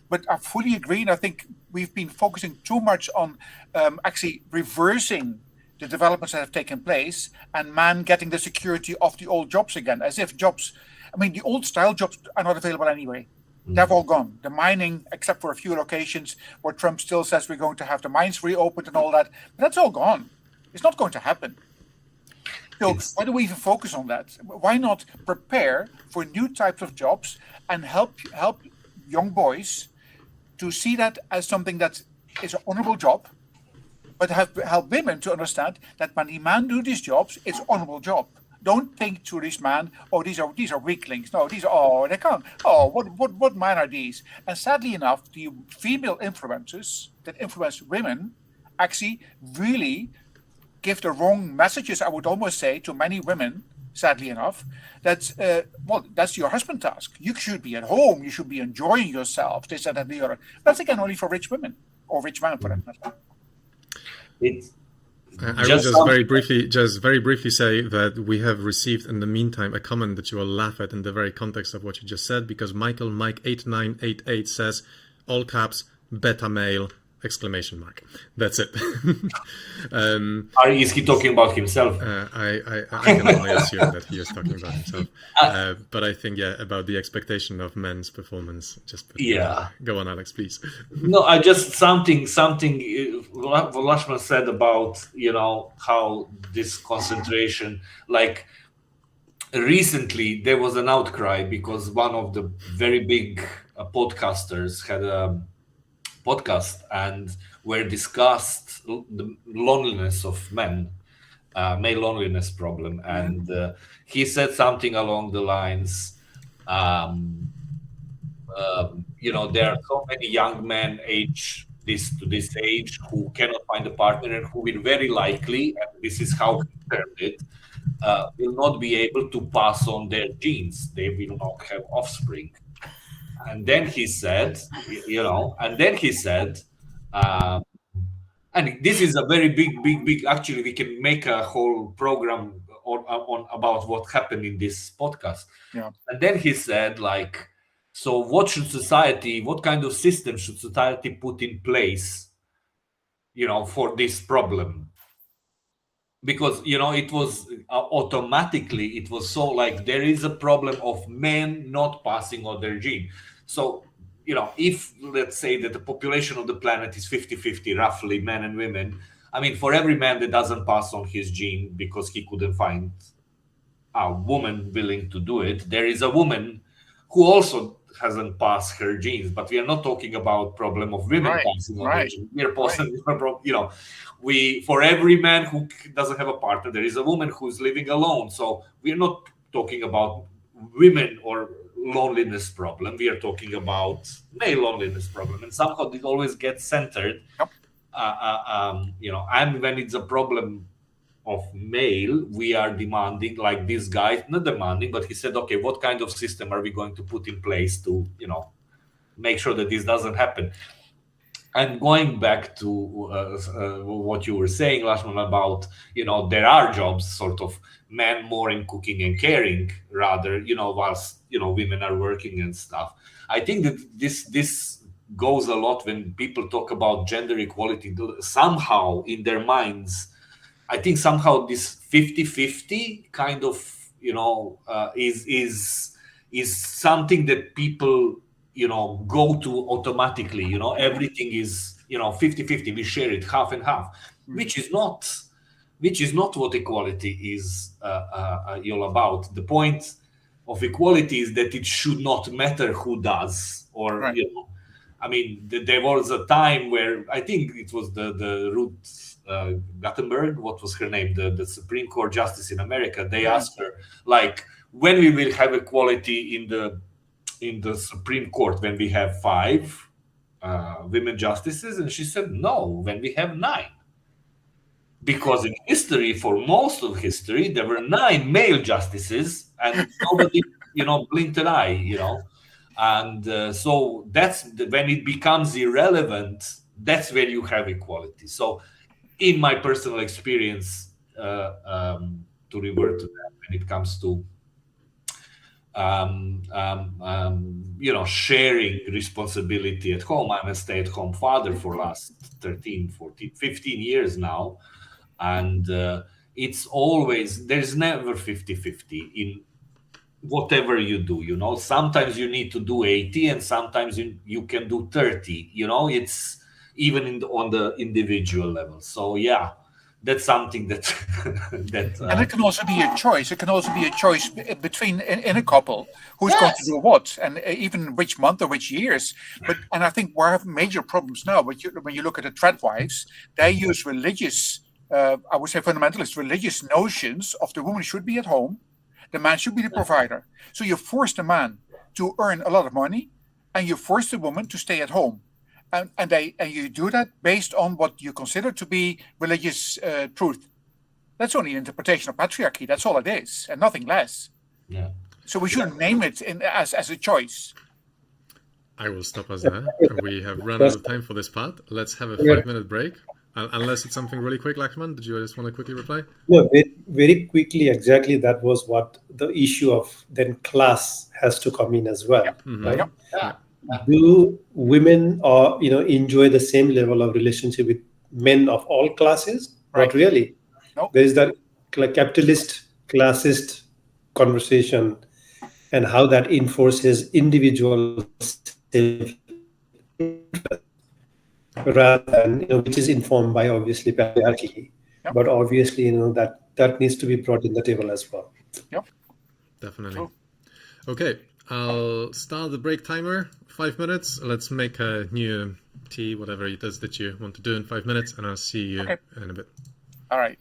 But I fully agree, and I think we've been focusing too much on actually reversing the developments that have taken place and man getting the security of the old jobs again, as if jobs, I mean, the old style jobs are not available anyway. They've all gone. The mining, except for a few locations where Trump still says we're going to have the mines reopened and all that, but that's all gone. It's not going to happen. So why do we even focus on that? Why not prepare for new types of jobs and help young boys to see that as something that is an honorable job, but help women to understand that when a man do these jobs, it's an honorable job. Don't think to this man, oh, these are weaklings. No, they can't. Oh, what man are these? And sadly enough, the female influencers that influence women actually really give the wrong messages, I would almost say, to many women, sadly enough, that, that's your husband's task. You should be at home. You should be enjoying yourself, this, that, and the other. That's, again, only for rich women, or rich men, for that matter. I will just very briefly say that we have received in the meantime a comment that you will laugh at in the very context of what you just said, because Michael Mike 8988 says, all caps, beta male, exclamation mark. That's it. Is he talking about himself? I can only assume that he is talking about himself. But I think, about the expectation of men's performance. Go on, Alex, please. No, I just something Lakshman said about, how this concentration, like recently there was an outcry because one of the very big podcasters had a podcast and were discussed the loneliness of men, male loneliness problem, and he said something along the lines, there are so many young men age to this age who cannot find a partner and who will very likely, and this is how he termed it, will not be able to pass on their genes. They will not have offspring. And then he said, and this is a very big, actually, we can make a whole program on about what happened in this podcast. Yeah. And then he said, so what kind of system should society put in place, for this problem? Because, it was automatically, it was so there is a problem of men not passing on their gene. So, if let's say that the population of the planet is 50-50, roughly, men and women, I mean, for every man that doesn't pass on his gene because he couldn't find a woman willing to do it, there is a woman who also hasn't passed her genes. But we are not talking about problem of women passing on their genes. We are passing, for every man who doesn't have a partner, there is a woman who's living alone. So we are not talking about women or loneliness problem. We are talking about male loneliness problem, and somehow it always gets centered. Yep. And when it's a problem of male, we are demanding, like this guy, not demanding, but he said, okay, what kind of system are we going to put in place to, make sure that this doesn't happen? And going back to what you were saying, Lashman, about, there are jobs, sort of men more in cooking and caring, rather, whilst, women are working and stuff. I think that this goes a lot when people talk about gender equality. Somehow in their minds, I think somehow this 50-50 kind of, is something that people, go to automatically. Everything is, 50-50. We share it half and half, which is not what equality is all about. The point of equality is that it should not matter who does, or Right. I mean, there was a time where I think it was the Ruth Guttenberg, what was her name, the Supreme Court Justice in America. They asked her, like, when we will have equality in the Supreme Court, when we have 5 women justices, and she said, no, when we have 9. Because in history, for most of history, there were 9 male justices, and nobody, blinked an eye, and so that's when it becomes irrelevant. That's when you have equality. So, in my personal experience, to revert to that, when it comes to sharing responsibility at home. I'm a stay-at-home father for last 13, 14, 15 years now. And it's always, there's never 50-50 in whatever you do. Sometimes you need to do 80 and sometimes you can do 30. It's even on the individual level. So yeah, that's something that and it can also be a choice. It can also be a choice between in a couple who's going to do what, and even which month or which years. And I think we're having major problems now. But when you look at the trad wives, they use religious, I would say fundamentalist religious notions of the woman should be at home, the man should be the provider. So you force the man to earn a lot of money, and you force the woman to stay at home. And you do that based on what you consider to be religious truth. That's only an interpretation of patriarchy. That's all it is, and nothing less. Yeah. So we shouldn't name it as a choice. I will stop us there. We have run out of time for this part. Let's have a 5-minute break. Unless it's something really quick, Lakshman, did you just want to quickly reply? No, very quickly, exactly that was what the issue of then class has to come in as well, right? Yeah. Do women enjoy the same level of relationship with men of all classes? Right. Not really. No. There is that capitalist, classist conversation, and how that enforces individual rather than which is informed by obviously patriarchy. Yep. But obviously that needs to be brought in the table as well. Yep. Definitely. Cool. Okay, I'll start the break timer. 5 minutes. Let's make a new tea, whatever it is that you want to do in 5 minutes, and I'll see you in a bit. All right.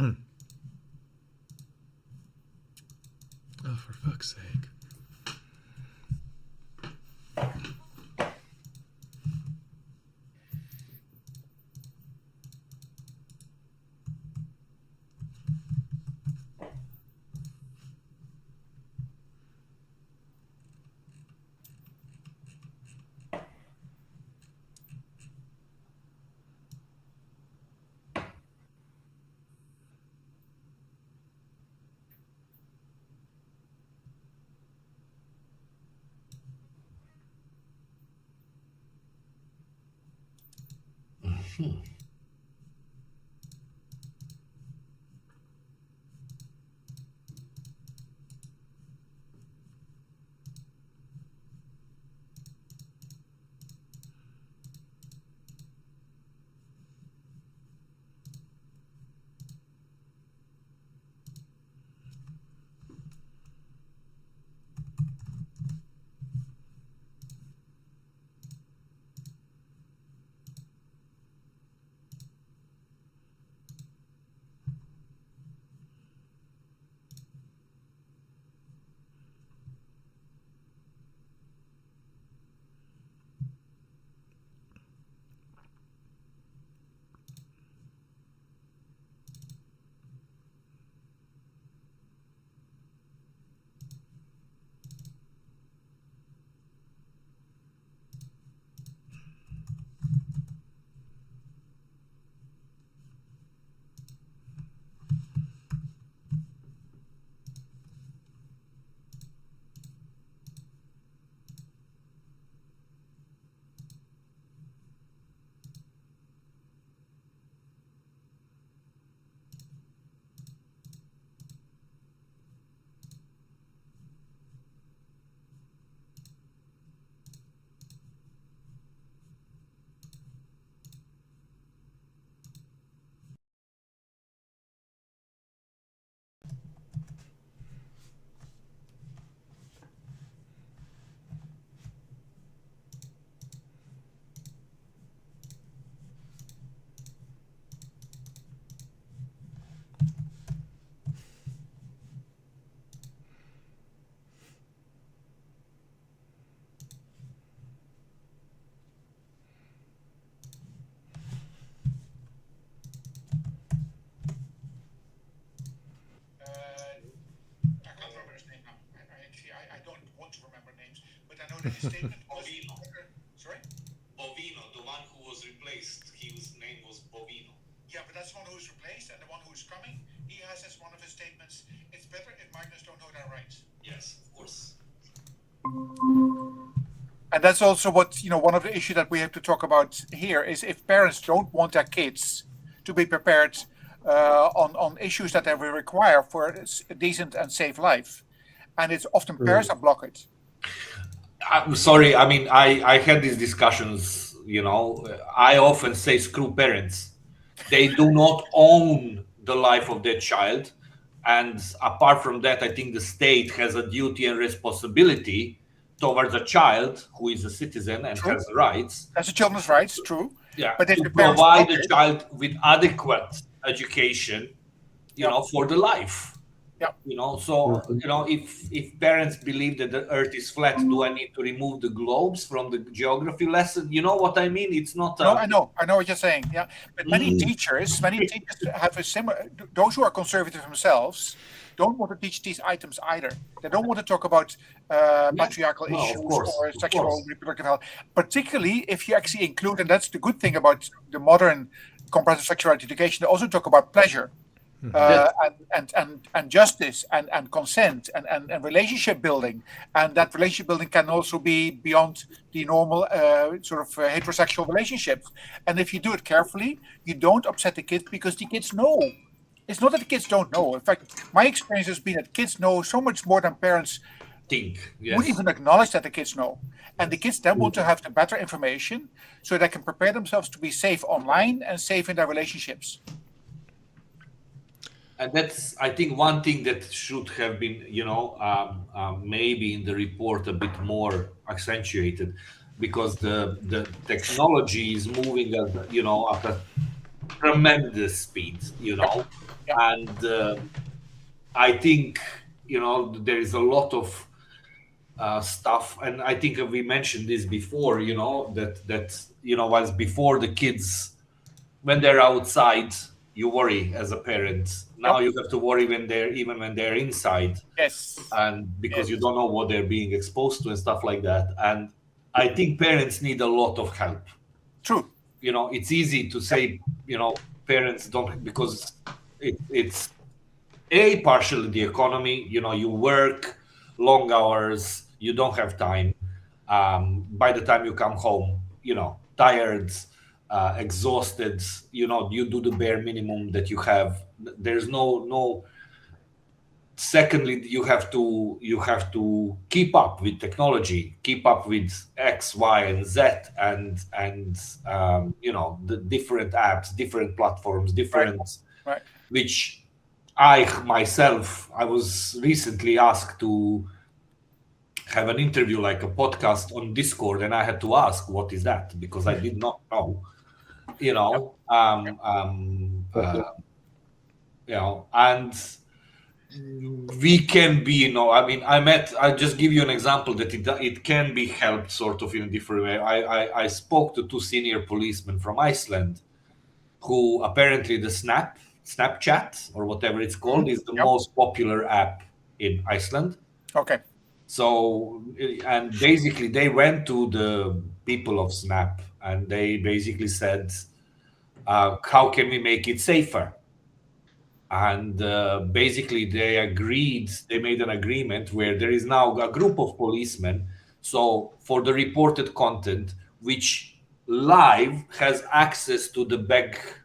Oh, for fuck's sake. His statement was, sorry? Bovino, the one who was replaced, his name was Bovino. Yeah, but that's the one who's replaced, and the one who's coming, he has as one of his statements, it's better if minors don't know their rights. Yes, of course. And that's also what, one of the issues that we have to talk about here is if parents don't want their kids to be prepared on issues that they will require for a decent and safe life. And it's often parents that block it. I'm sorry. I mean, I had these discussions, I often say screw parents. They do not own the life of their child. And apart from that, I think the state has a duty and responsibility towards a child who is a citizen and has rights. That's a children's rights, true. Yeah, but to provide the child with adequate education, for the life. Yeah. So, if parents believe that the earth is flat, do I need to remove the globes from the geography lesson? You know what I mean? It's not. No, I know what you're saying. Yeah. But many teachers have a similar, those who are conservative themselves don't want to teach these items either. They don't want to talk about patriarchal issues or sexual reproductive health, particularly if you actually include, and that's the good thing about the modern comparative sexuality education, they also talk about pleasure. And justice and consent and relationship building, and that relationship building can also be beyond the normal heterosexual relationships. And if you do it carefully, you don't upset the kids because the kids know. It's not that the kids don't know. In fact, my experience has been that kids know so much more than parents think. Would even acknowledge that the kids know. And the kids then want to have the better information so they can prepare themselves to be safe online and safe in their relationships. And that's, I think, one thing that should have been, maybe in the report a bit more accentuated, because the technology is moving at, at a tremendous speed, And I think, there is a lot of stuff, and I think we mentioned this before, that whilst before the kids, when they're outside, you worry as a parent. Now you have to worry when they're inside. Yes. And because you don't know what they're being exposed to and stuff like that. And I think parents need a lot of help. True. It's easy to say, parents don't, because it's partially the economy. You work long hours, you don't have time. By the time you come home, tired, exhausted, you do the bare minimum that you have. There's no. Secondly, you have to keep up with technology, keep up with X, Y, and Z, and the different apps, different platforms, right. Which I was recently asked to have an interview, like a podcast on Discord, and I had to ask, what is that? Because I did not know, and we can be, I'll just give you an example that it can be helped sort of in a different way. I spoke to 2 senior policemen from Iceland who apparently the Snapchat or whatever it's called is the most popular app in Iceland. Okay. So, and basically they went to the people of Snap and they basically said, how can we make it safer? And basically they made an agreement where there is now a group of policemen. So for the reported content, which live has access to the back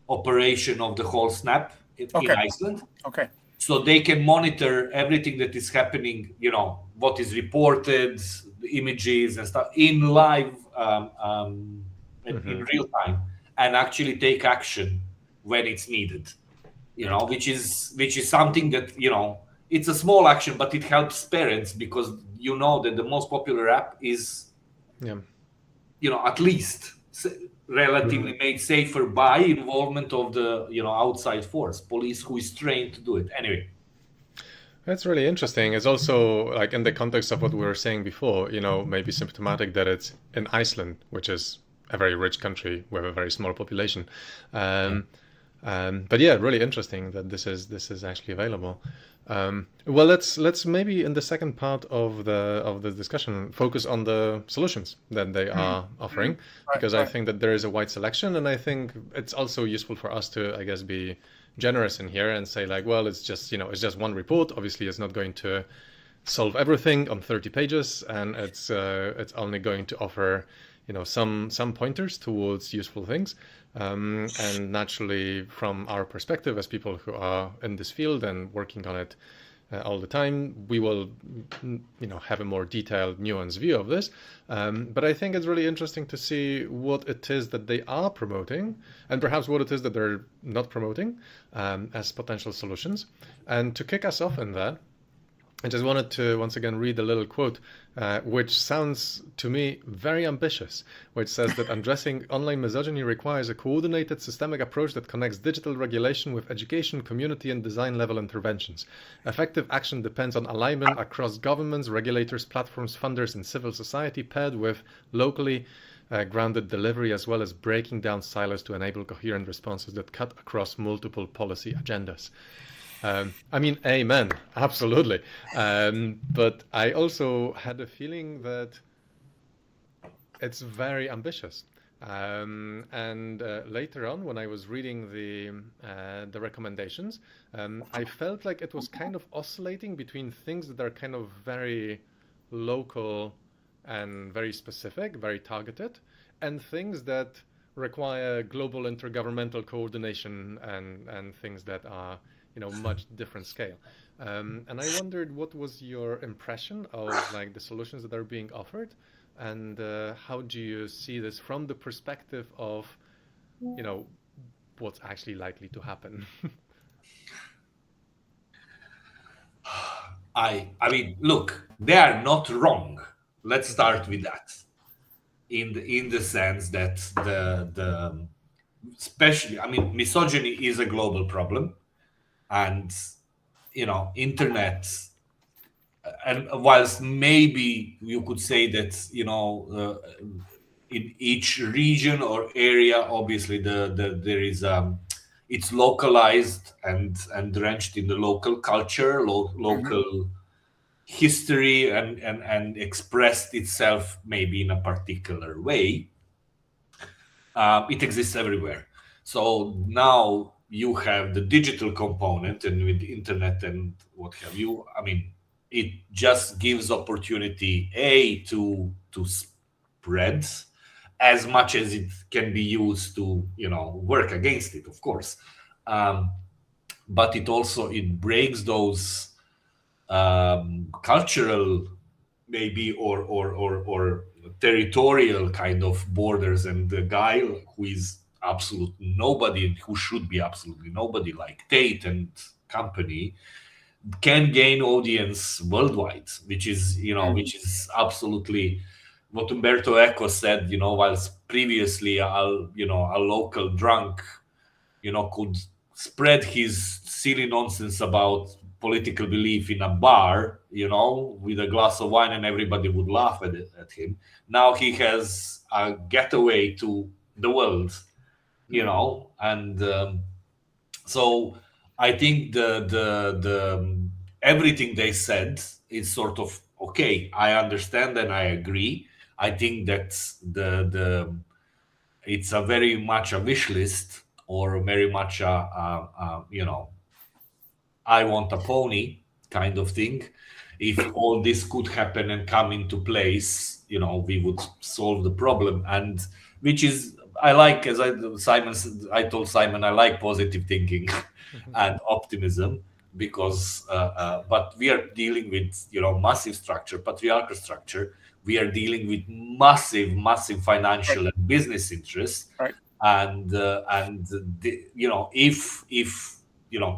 operation of the whole Snap in Iceland. Okay. So they can monitor everything that is happening, what is reported, the images and stuff in live, in real time, and actually take action when it's needed. Which is something that, it's a small action, but it helps parents because that the most popular app is, at least relatively made safer by involvement of the, outside force, police who is trained to do it. Anyway. That's really interesting. It's also like in the context of what we were saying before, maybe symptomatic that it's in Iceland, which is a very rich country with a very small population. But yeah, really interesting that this is actually available. Well, let's maybe in the second part of the discussion focus on the solutions that they are offering, because I think that there is a wide selection, and I think it's also useful for us to, I guess, be generous in here and say like, well, it's just one report. Obviously, it's not going to solve everything on 30 pages, and it's only going to offer some pointers towards useful things. And naturally, from our perspective as people who are in this field and working on it all the time, we will have a more detailed, nuanced view of this. But I think it's really interesting to see what it is that they are promoting and perhaps what it is that they're not promoting as potential solutions. And to kick us off in that, I just wanted to once again read a little quote, which sounds to me very ambitious, which says that addressing online misogyny requires a coordinated, systemic approach that connects digital regulation with education, community, and design level interventions. Effective action depends on alignment across governments, regulators, platforms, funders, and civil society, paired with locally grounded delivery, as well as breaking down silos to enable coherent responses that cut across multiple policy agendas. Amen, absolutely. But I also had a feeling that it's very ambitious. And later on, when I was reading the recommendations, I felt like it was kind of oscillating between things that are kind of very local and very specific, very targeted, and things that require global intergovernmental coordination and things that are much different scale. And I wondered what was your impression of like the solutions that are being offered, and how do you see this from the perspective of what's actually likely to happen? I mean, look, they are not wrong. Let's start with that. In the sense that especially, I mean, misogyny is a global problem, and internet. And whilst maybe you could say that in each region or area, obviously there is it's localized and drenched in the local culture, local history, and expressed itself maybe in a particular way. It exists everywhere. So now you have the digital component, and with the internet and what have you, I mean, it just gives opportunity to spread as much as it can be used to work against it, of course. But it breaks those cultural maybe or territorial kind of borders, and the guy who is absolutely nobody and who should be absolutely nobody, like Tate and company, can gain audience worldwide, which is absolutely what Umberto Eco said, whilst previously a local drunk could spread his silly nonsense about political belief in a bar, with a glass of wine, and everybody would laugh at him. Now he has a getaway to the world, and so I think the everything they said is sort of okay. I understand and I agree. I think that it's a very much a wish list, or very much I want a pony kind of thing. If all this could happen and come into place, we would solve the problem. And which is, I like, as I told Simon, I like positive thinking and optimism, because but we are dealing with massive structure, patriarchal structure. We are dealing with massive financial and business interests, right. and if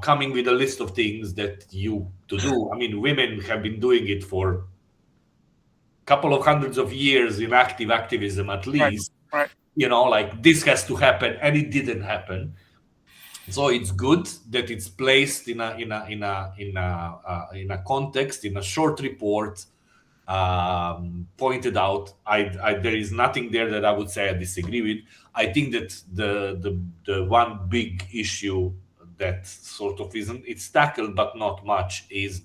coming with a list of things that you to do. I mean, women have been doing it for a couple of hundreds of years in activism, at least. Right. Like this has to happen, and it didn't happen. So it's good that it's placed in a context, in a short report, pointed out. There is nothing there that I would say I disagree with. I think that the one big issue that sort of it's tackled but not much is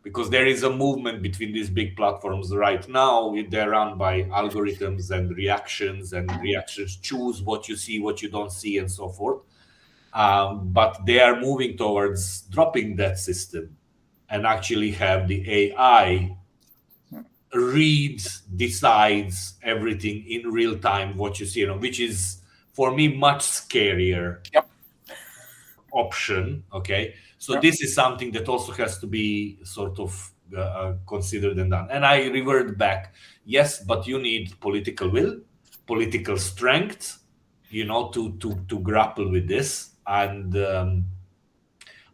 because there is a movement between these big platforms right now. They're run by algorithms and reactions choose what you see, what you don't see, and so forth. But they are moving towards dropping that system and actually have the AI reads, decides everything in real time, what you see, which is for me much scarier. Yep. Option. Okay, so this is something that also has to be sort of considered and done. And I revert back, yes, but you need political will, political strength, to grapple with this. And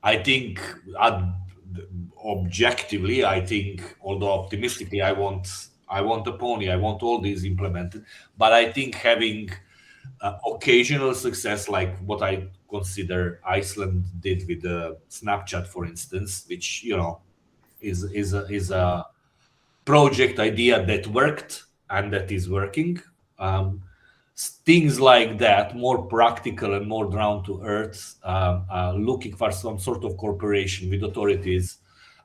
I think objectively, although optimistically, I want a pony, I want all these implemented, but I think having occasional success, like what I consider Iceland did with the Snapchat, for instance, which is a project idea that worked and that is working. Things like that, more practical and more down to earth, looking for some sort of cooperation with authorities,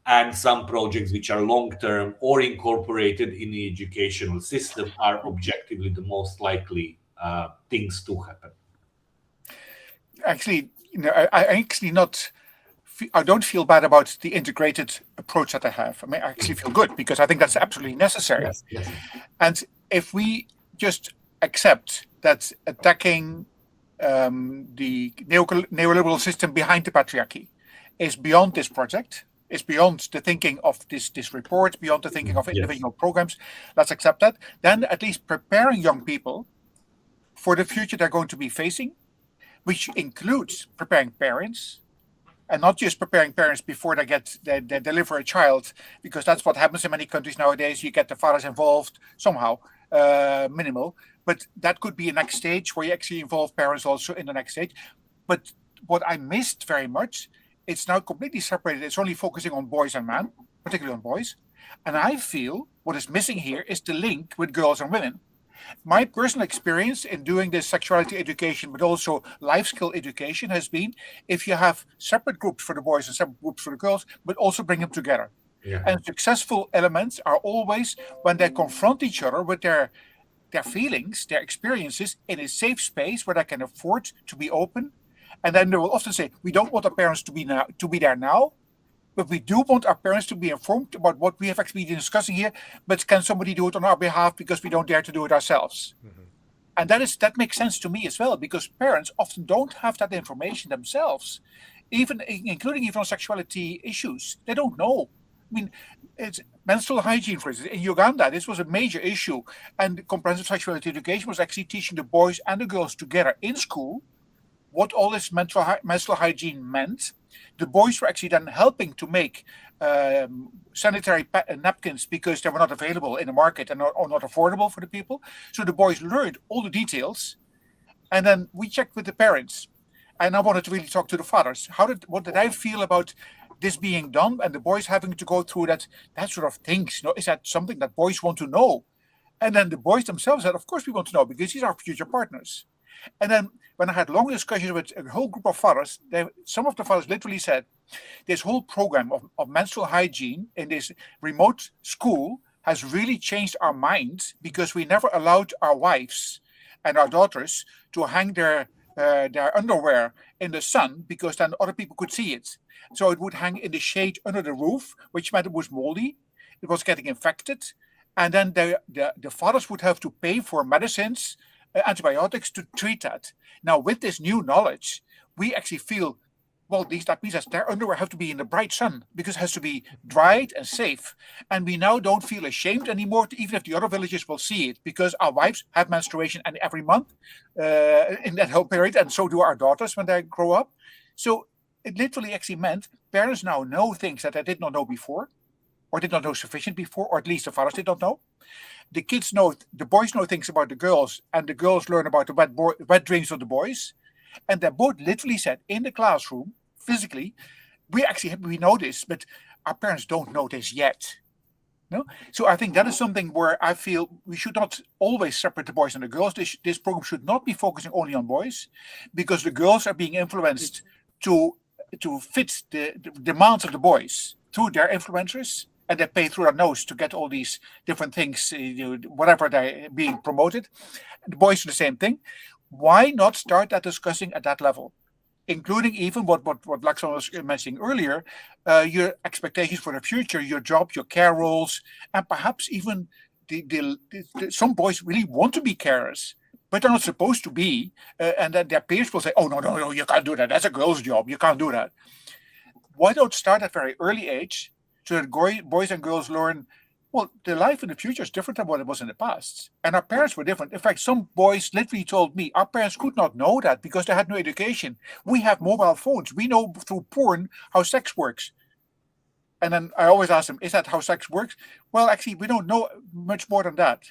and some projects which are long-term or incorporated in the educational system are objectively the most likely things to happen. Actually, I don't feel bad about the integrated approach that I have. I mean, I actually feel good, because I think that's absolutely necessary. Yes. And if we just accept that attacking the neoliberal system behind the patriarchy is beyond this project, is beyond the thinking of this report, beyond the thinking of individual programs, let's accept that. Then at least preparing young people for the future they're going to be facing, which includes preparing parents, and not just preparing parents before they deliver a child, because that's what happens in many countries nowadays. You get the fathers involved somehow, minimal, But that could be a next stage where you actually involve parents also in the next stage. But what I missed very much, it's now completely separated. It's only focusing on boys and men, particularly on boys. And I feel what is missing here is the link with girls and women. My personal experience in doing this sexuality education, but also life skill education, has been if you have separate groups for the boys and separate groups for the girls, but also bring them together. Yeah. And successful elements are always when they confront each other with their feelings, their experiences in a safe space where they can afford to be open. And then they will often say, we don't want our parents to be there now, but we do want our parents to be informed about what we have actually been discussing here, but can somebody do it on our behalf because we don't dare to do it ourselves? Mm-hmm. And that makes sense to me as well, because parents often don't have that information themselves, including even on sexuality issues. They don't know. I mean, it's menstrual hygiene, for instance. In Uganda, this was a major issue, and comprehensive sexuality education was actually teaching the boys and the girls together in school what all this menstrual hygiene meant. The boys were actually then helping to make sanitary napkins because they were not available in the market and or not affordable for the people. So the boys learned all the details, and then we checked with the parents. And I wanted to really talk to the fathers. What did I feel about this being done and the boys having to go through that sort of things? Is that something that boys want to know? And then the boys themselves said, of course we want to know, because these are future partners. And then when I had long discussions with a whole group of fathers, some of the fathers literally said, this whole program of menstrual hygiene in this remote school has really changed our minds, because we never allowed our wives and our daughters to hang their underwear in the sun, because then other people could see it. So it would hang in the shade under the roof, which meant it was moldy, it was getting infected, and then the fathers would have to pay for medicines, antibiotics to treat that. Now, with this new knowledge, we actually feel, well, that means that their underwear have to be in the bright sun, because it has to be dried and safe. And we now don't feel ashamed anymore, even if the other villages will see it, because our wives have menstruation and every month in that whole period, and so do our daughters when they grow up. So it literally actually meant parents now know things that they did not know before, or did not know sufficient before, or at least the fathers did not know. The boys know things about the girls, and the girls learn about the wet dreams of the boys. And they both literally said in the classroom, physically, we know this, but our parents don't know this yet. No? So I think that is something where I feel we should not always separate the boys and the girls. This program should not be focusing only on boys, because the girls are being influenced to fit the demands of the boys through their influencers, and they pay through their nose to get all these different things, whatever they're being promoted. The boys do the same thing. Why not start that discussing at that level, including even what Laxman was mentioning earlier, your expectations for the future, your job, your care roles, and perhaps even some boys really want to be carers, but they're not supposed to be, and then their peers will say, oh, no, you can't do that. That's a girl's job. You can't do that. Why don't start at a very early age, so that boys and girls learn, well, the life in the future is different than what it was in the past. And our parents were different. In fact, some boys literally told me, our parents could not know that because they had no education. We have mobile phones. We know through porn how sex works. And then I always ask them, is that how sex works? Well, actually, we don't know much more than that.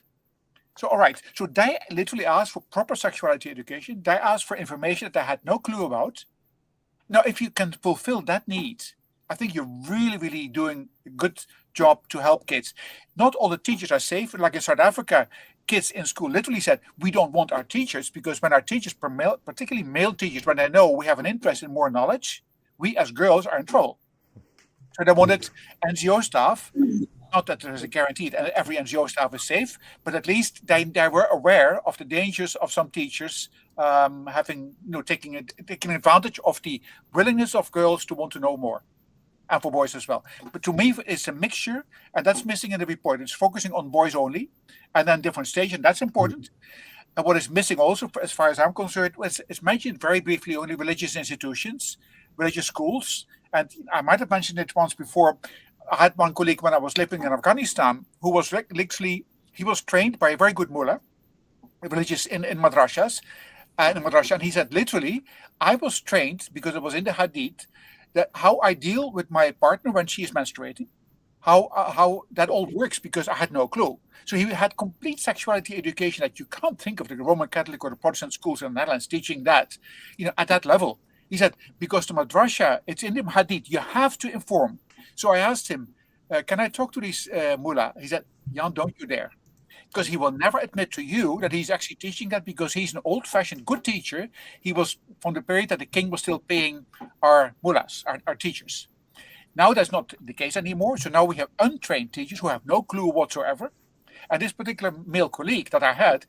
So, all right. So they literally asked for proper sexuality education. They asked for information that they had no clue about. Now, if you can fulfill that need, I think you're really, really doing a good job to help kids. Not all the teachers are safe. Like in South Africa, kids in school literally said, we don't want our teachers, because when our teachers, particularly male teachers, when they know we have an interest in more knowledge, we as girls are in trouble. So they wanted NGO staff, not that there is a guarantee that every NGO staff is safe, but at least they were aware of the dangers of some teachers taking advantage of the willingness of girls to want to know more. And for boys as well. But to me, it's a mixture, and that's missing in the report. It's focusing on boys only, and then different stages, and that's important. And what is missing also, as far as I'm concerned, it's mentioned very briefly only religious institutions, religious schools. And I might have mentioned it once before. I had one colleague when I was living in Afghanistan who was literally, he was trained by a very good mullah, religious in madrashas, and he said, literally, I was trained because it was in the hadith, that how I deal with my partner when she is menstruating, how that all works, because I had no clue. So he had complete sexuality education that you can't think of the Roman Catholic or the Protestant schools in the Netherlands teaching that, at that level. He said, because the madrasa, it's in the hadith, you have to inform. So I asked him, can I talk to this mullah? He said, Jan, don't you dare. Because he will never admit to you that he's actually teaching that, because he's an old-fashioned good teacher. He was from the period that the king was still paying our mullahs, our teachers. Now that's not the case anymore. So now we have untrained teachers who have no clue whatsoever. And this particular male colleague that I had,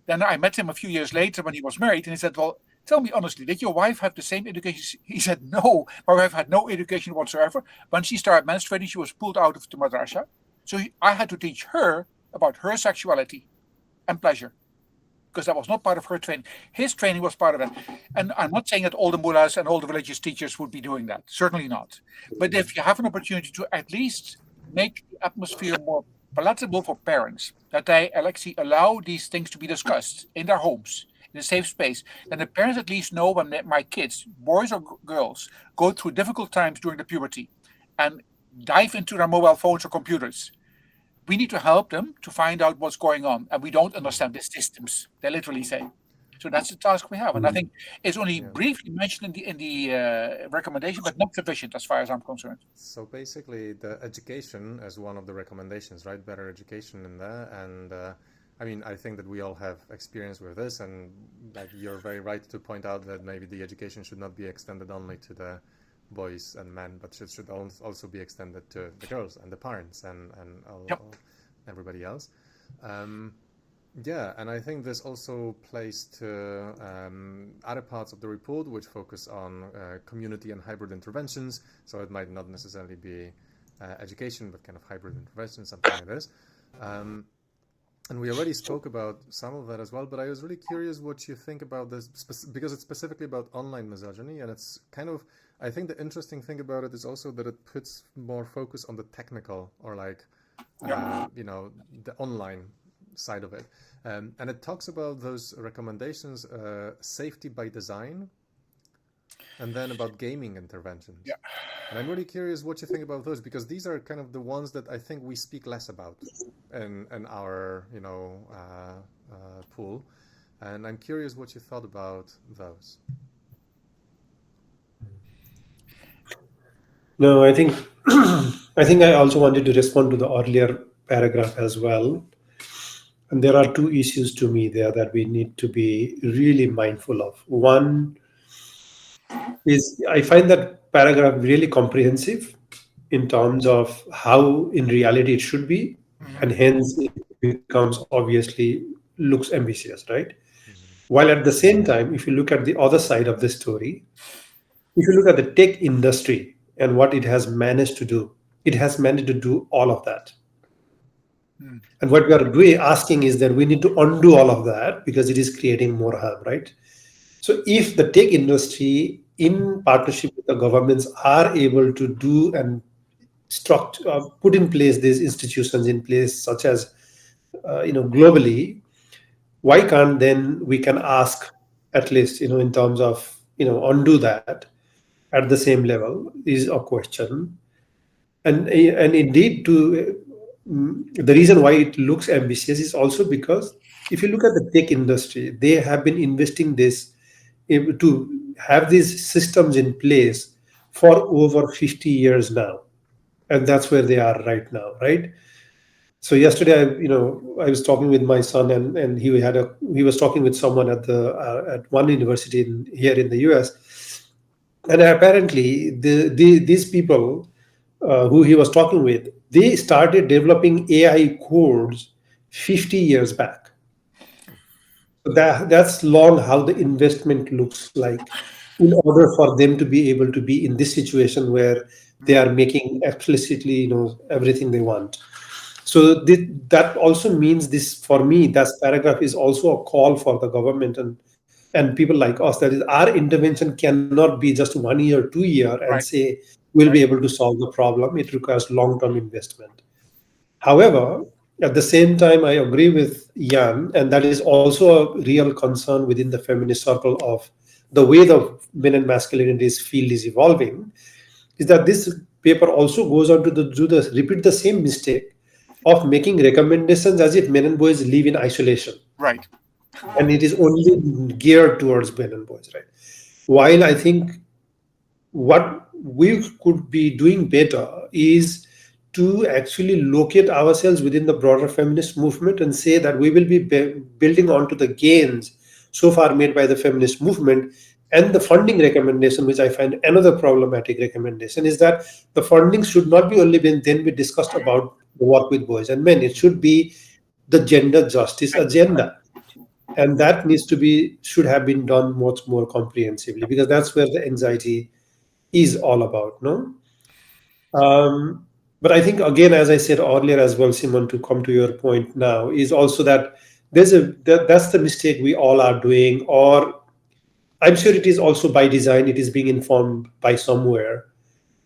then I met him a few years later when he was married, and he said, well, tell me honestly, did your wife have the same education? He said, no, my wife had no education whatsoever. When she started menstruating, she was pulled out of the madrasa. So I had to teach her about her sexuality and pleasure, because that was not part of her training. His training was part of that. And I'm not saying that all the mullahs and all the religious teachers would be doing that. Certainly not. But if you have an opportunity to at least make the atmosphere more palatable for parents, that they actually allow these things to be discussed in their homes, in a safe space, then the parents at least know when my kids, boys or girls, go through difficult times during the puberty and dive into their mobile phones or computers, we need to help them to find out what's going on. And we don't understand the systems, they literally say. So that's the task we have. And I think it's only briefly mentioned in the recommendation, but not sufficient as far as I'm concerned. So basically the education as one of the recommendations, right? Better education in there. And I mean, I think that we all have experience with this, and like you're very right to point out that maybe the education should not be extended only to the boys and men, but it should also be extended to the girls and the parents and everybody else. And I think this also plays to other parts of the report which focus on community and hybrid interventions. So it might not necessarily be education, but kind of hybrid intervention, something like this. And we already spoke about some of that as well, but I was really curious what you think about this, because it's specifically about online misogyny, and it's kind of, I think the interesting thing about it is also that it puts more focus on the technical, or like, the online side of it. And it talks about those recommendations, safety by design, and then about gaming interventions. Yeah. And I'm really curious what you think about those, because these are kind of the ones that I think we speak less about in our, pool. And I'm curious what you thought about those. No, I think I also wanted to respond to the earlier paragraph as well. And there are two issues to me there that we need to be really mindful of. One is, I find that paragraph really comprehensive in terms of how in reality it should be, and hence it becomes obviously looks ambitious, right? While at the same time, if you look at the other side of the story, if you look at the tech industry and what it has managed to do, it has managed to do all of that. And what we are asking is that we need to undo all of that, because it is creating more harm, right? So if the tech industry, in partnership with the governments, are able to do and put in place these institutions in place, such as globally, why can't then we can ask, at least in terms of undo that at the same level, is a question. And indeed, the reason why it looks ambitious is also because if you look at the tech industry, they have been investing this to have these systems in place for over 50 years now, and that's where they are right now, right? So yesterday, I was talking with my son, and he was talking with someone at one university here in the US, and apparently these people who he was talking with, they started developing AI codes 50 years back. That's long how the investment looks like, in order for them to be able to be in this situation where they are making explicitly everything they want. So that also means this, for me, that paragraph is also a call for the government and people like us, that is, our intervention cannot be just 1 year, 2 year and say we'll be able to solve the problem. It requires long-term investment. However, at the same time, I agree with Jan, and that is also a real concern within the feminist circle of the way the men and masculinities field is evolving, is that this paper also goes on to repeat the same mistake of making recommendations as if men and boys live in isolation. Right. And it is only geared towards men and boys, right? While I think what we could be doing better is to actually locate ourselves within the broader feminist movement and say that we will be building onto the gains so far made by the feminist movement. And the funding recommendation, which I find another problematic recommendation, is that the funding should not be only then be discussed about the work with boys and men. It should be the gender justice agenda. And that should have been done much more comprehensively, because that's where the anxiety is all about, no? But I think, again, as I said earlier as well, Simon, to come to your point now, is also that that's the mistake we all are doing, or I'm sure it is also by design, it is being informed by somewhere.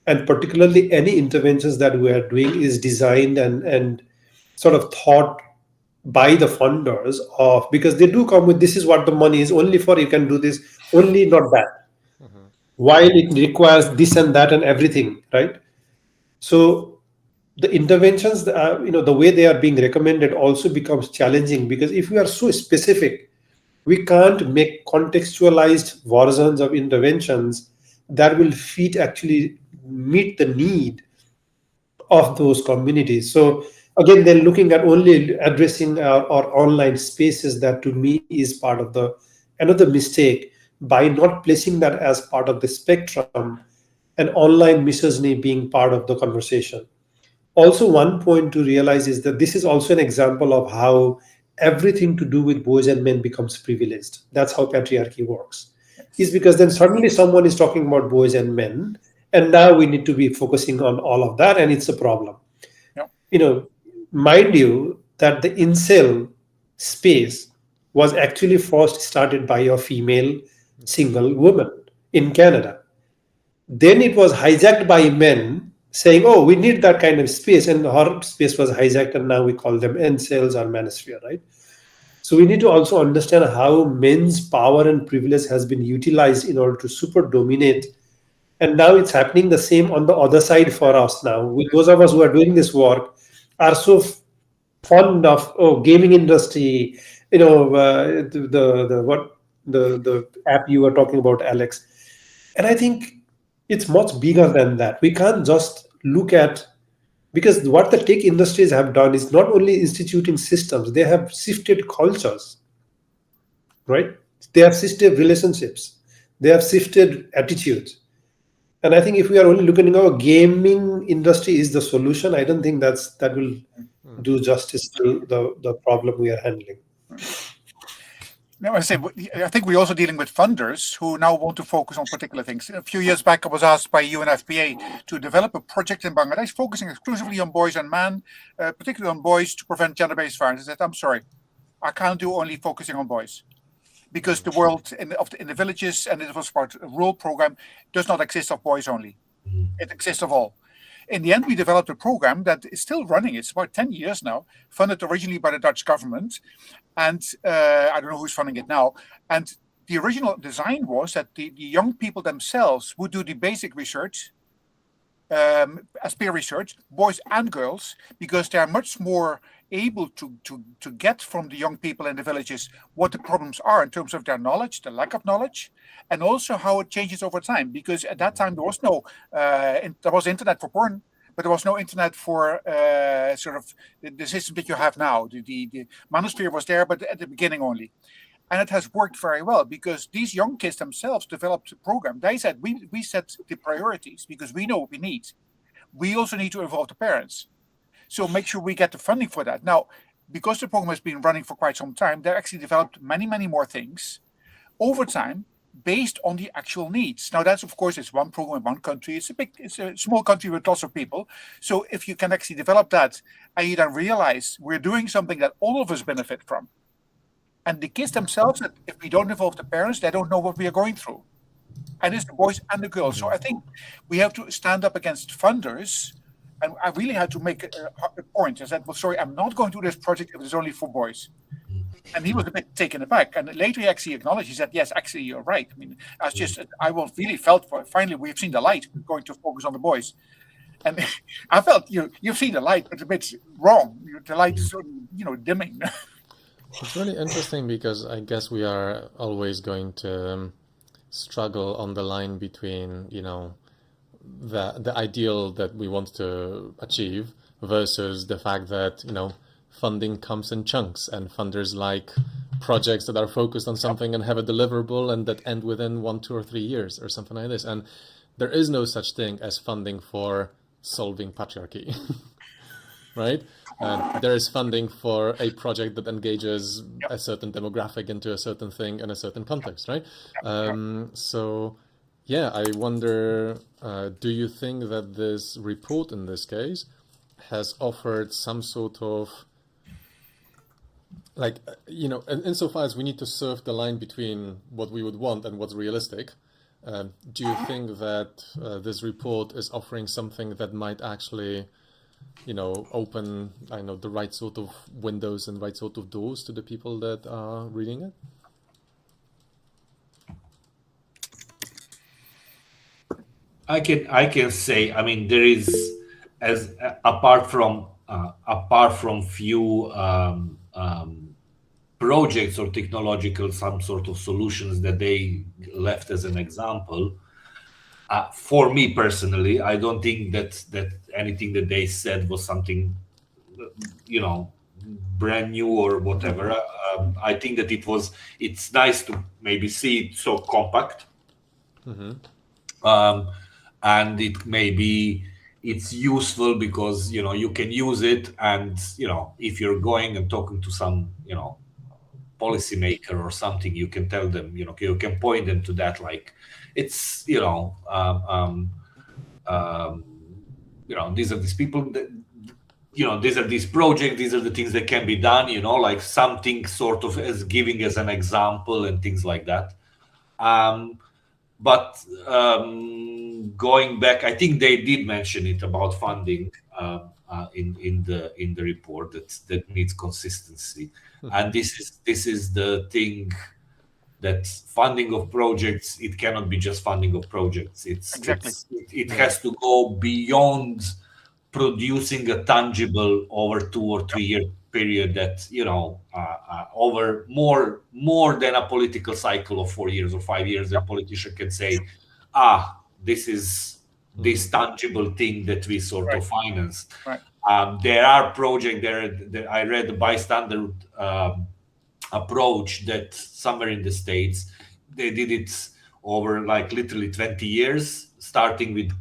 And particularly any interventions that we are doing is designed and sort of thought by the funders of, because they do come with, this is what the money is only for, you can do this, only not that. While it requires this and that and everything, right? So the interventions, the way they are being recommended also becomes challenging, because if we are so specific, we can't make contextualized versions of interventions that will actually meet the need of those communities. So again, they're looking at only addressing our online spaces. That to me is part of another mistake, by not placing that as part of the spectrum, and online misogyny being part of the conversation. Also, one point to realize is that this is also an example of how everything to do with boys and men becomes privileged. That's how patriarchy works. Is because then suddenly someone is talking about boys and men, and now we need to be focusing on all of that, and it's a problem. Yep. Mind you that the incel space was actually first started by a female single woman in Canada. Then it was hijacked by men saying, oh, we need that kind of space, and her space was hijacked, and now we call them incels or manosphere, right? So we need to also understand how men's power and privilege has been utilized in order to super dominate. And now it's happening the same on the other side for us now. With those of us who are doing this work are so fond of gaming industry, the app you were talking about, Alex. And I think it's much bigger than that. We can't just look at, because what the tech industries have done is not only instituting systems, they have shifted cultures, right? They have shifted relationships. They have shifted attitudes. And I think if we are only looking at our gaming industry is the solution, I don't think that will do justice to the problem we are handling. Now, I think we're also dealing with funders who now want to focus on particular things. A few years back, I was asked by UNFPA to develop a project in Bangladesh focusing exclusively on boys and men, particularly on boys, to prevent gender-based violence. I said, I'm sorry, I can't do only focusing on boys, because the world in the villages, and it was part of a rural program, does not exist of boys only. It exists of all. In the end, we developed a program that is still running. It's about 10 years now, funded originally by the Dutch government. And I don't know who's funding it now. And the original design was that the young people themselves would do the basic research, as peer research, boys and girls, because they are much more able to get from the young people in the villages what the problems are in terms of their knowledge, the lack of knowledge, and also how it changes over time. Because at that time there was no, there was internet for porn, but there was no internet for sort of the system that you have now. The manosphere was there, but at the beginning only. And it has worked very well, because these young kids themselves developed a program. They said, we set the priorities because we know what we need. We also need to involve the parents. So make sure we get the funding for that. Now, because the program has been running for quite some time, they actually developed many, many more things over time based on the actual needs. Now, that's, of course, it's one program in one country. It's a small country with lots of people. So if you can actually develop that, and you then realize we're doing something that all of us benefit from. And the kids themselves, if we don't involve the parents, they don't know what we are going through. And it's the boys and the girls. So I think we have to stand up against funders. And I really had to make a point. I said, well, sorry, I'm not going to do this project if it's only for boys. And he was a bit taken aback. And later he actually acknowledged, he said, yes, actually, you're right. I mean, I really felt, finally, we've seen the light. We're going to focus on the boys. And I felt you see the light, but a bit wrong. The light is dimming. It's really interesting because I guess we are always going to struggle on the line between, the ideal that we want to achieve versus the fact that, funding comes in chunks and funders like projects that are focused on something and have a deliverable and that end within 1, 2, or 3 years or something like this. And there is no such thing as funding for solving patriarchy, right? There is funding for a project that engages a certain demographic into a certain thing in a certain context, right? So, yeah, I wonder, do you think that this report in this case has offered some sort of, insofar as we need to surf the line between what we would want and what's realistic, do you think that this report is offering something that might actually open, the right sort of windows and right sort of doors to the people that are reading it? I can say, there is, as apart from few projects or technological some sort of solutions that they left as an example. For me personally, I don't think that anything that they said was something, brand new or whatever. I think that it's nice to maybe see it so compact. And it's useful because, you can use it. And, if you're going and talking to some, policymaker or something, you can tell them, you can point them to that, like, it's these are these people that these are these projects, these are the things that can be done, like something sort of as giving as an example and things like that. But going back, I think they did mention it about funding in the report that needs consistency, and this is the thing. That funding of projects, it cannot be just funding of projects. It has to go beyond producing a tangible over 2 or 3 year period that over more than a political cycle of 4 years or 5 years. A politician can say, this is this tangible thing that we sort of financed. There are projects there. I read the bystander approach that somewhere in the States they did it over like literally 20 years, starting with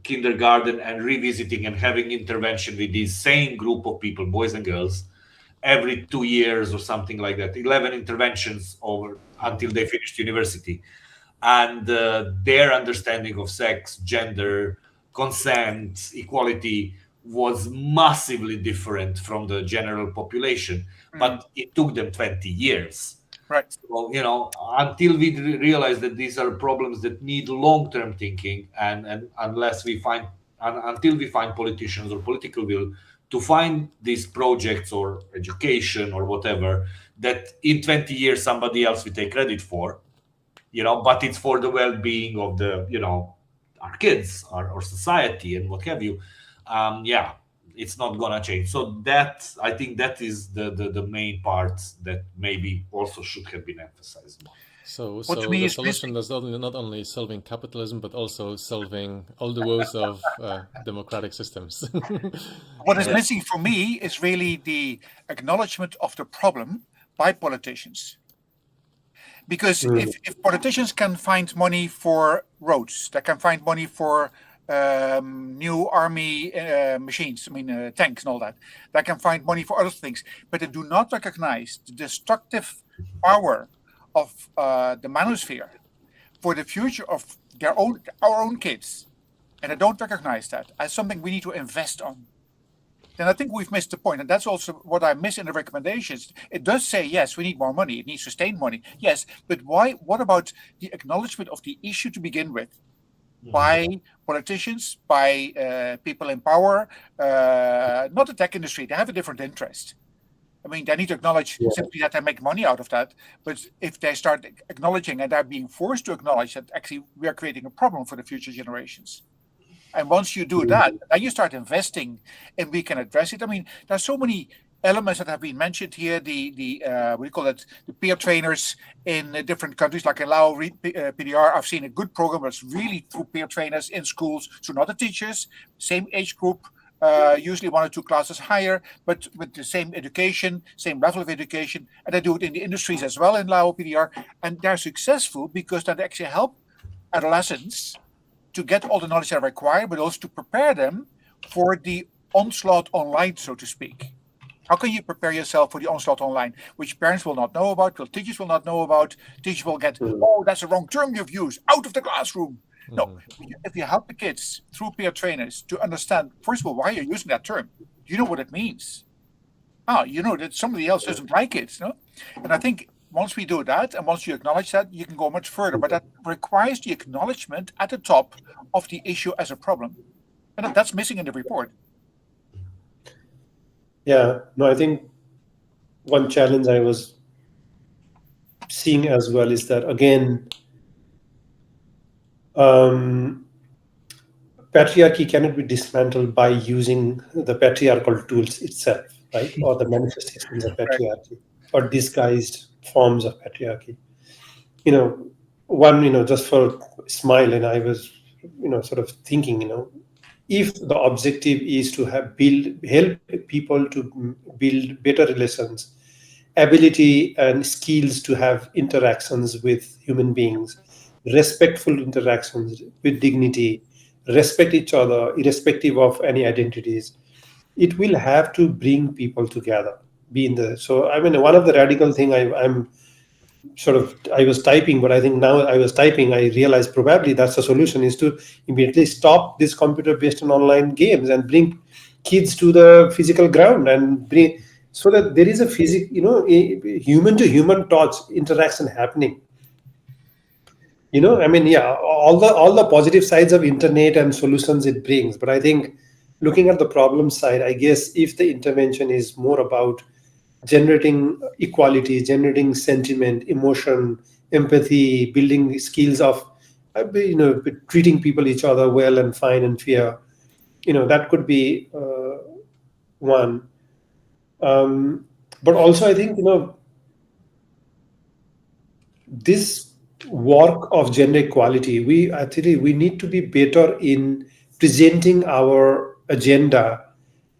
kindergarten and revisiting and having intervention with this same group of people, boys and girls, every 2 years or something like that. 11 interventions over until they finished university, and their understanding of sex, gender, consent, equality was massively different from the general population. But it took them 20 years. Right. So, until we realize that these are problems that need long-term thinking, and until we find politicians or political will to find these projects or education or whatever, that in 20 years somebody else will take credit for, but it's for the well-being of the, our kids, our society and what have you. It's not gonna change. So I think that is the main part that maybe also should have been emphasized more. So the solution is not only solving capitalism, but also solving all the woes of democratic systems. What is missing for me is really the acknowledgement of the problem by politicians. Because if politicians can find money for roads, they can find money for new army machines, tanks and all that. They can find money for other things, but they do not recognize the destructive power of the manosphere for the future of our own kids, and they don't recognize that as something we need to invest on. Then I think we've missed the point, and that's also what I miss in the recommendations. It does say, yes, we need more money, it needs sustained money, yes, but why? What about the acknowledgement of the issue to begin with? By politicians, by people in power, not the tech industry. They have a different interest. They need to acknowledge simply that they make money out of that. But if they start acknowledging and they're being forced to acknowledge that actually we are creating a problem for the future generations. And once you do that, then you start investing and we can address it. I mean, there's so many elements that have been mentioned here. The we call it the peer trainers in different countries, like in Lao PDR. I've seen a good program that's really through peer trainers in schools, so not the teachers, same age group, usually 1 or 2 classes higher, but with the same education, same level of education. And they do it in the industries as well in Lao PDR, and they're successful because they actually help adolescents to get all the knowledge they require, but also to prepare them for the onslaught online, so to speak. How can you prepare yourself for the onslaught online, which parents will not know about, which teachers will not know about? Teachers will get, oh, that's a wrong term you've used, out of the classroom. No, if you help the kids through peer trainers to understand, first of all, why you're using that term. Do you know what it means? You know that somebody else doesn't like it. No? And I think once we do that, and once you acknowledge that, you can go much further. But that requires the acknowledgement at the top of the issue as a problem. And that's missing in the report. Yeah, no, I think one challenge I was seeing as well is that, again, patriarchy cannot be dismantled by using the patriarchal tools itself, right? Or the manifestations of patriarchy or disguised forms of patriarchy. Just for smile, and I was, sort of thinking, if the objective is to help people to build better relations, ability and skills to have interactions with human beings, respectful interactions with dignity, respect each other, irrespective of any identities, it will have to bring people together. So I mean, one of the radical thing I was typing, but I think now I realized probably that's the solution, is to immediately stop this computer-based and online games and bring kids to the physical ground and bring, so that there is a human-to-human touch interaction happening. All the positive sides of internet and solutions it brings, but I think looking at the problem side, I guess if the intervention is more about generating equality, generating sentiment, emotion, empathy, building skills of, treating people each other well and fine and fair, that could be one. But also I think, this work of gender equality, we need to be better in presenting our agenda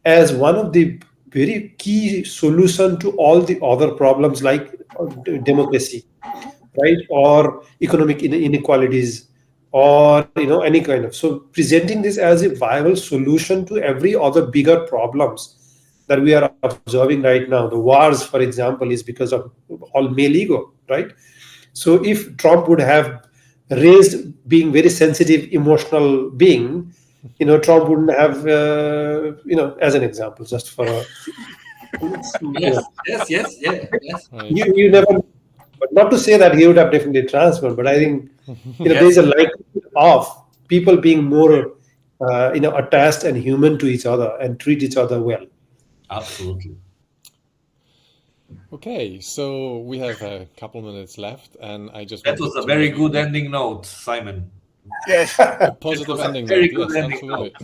as one of the very key solution to all the other problems like democracy, right, or economic inequalities, or any kind of. So presenting this as a viable solution to every other bigger problems that we are observing right now. The wars, for example, is because of all male ego, right? So if Trump would have raised being very sensitive, emotional being, Trump wouldn't have, as an example, just for a. Yes. You never, but not to say that he would have definitely transferred, but I think, there's a likelihood of people being more, attached and human to each other and treat each other well. Absolutely. Okay, so we have a couple minutes left, and I just that was a very good ending note, Simon. Yes, a positive ending note. Yes, absolutely.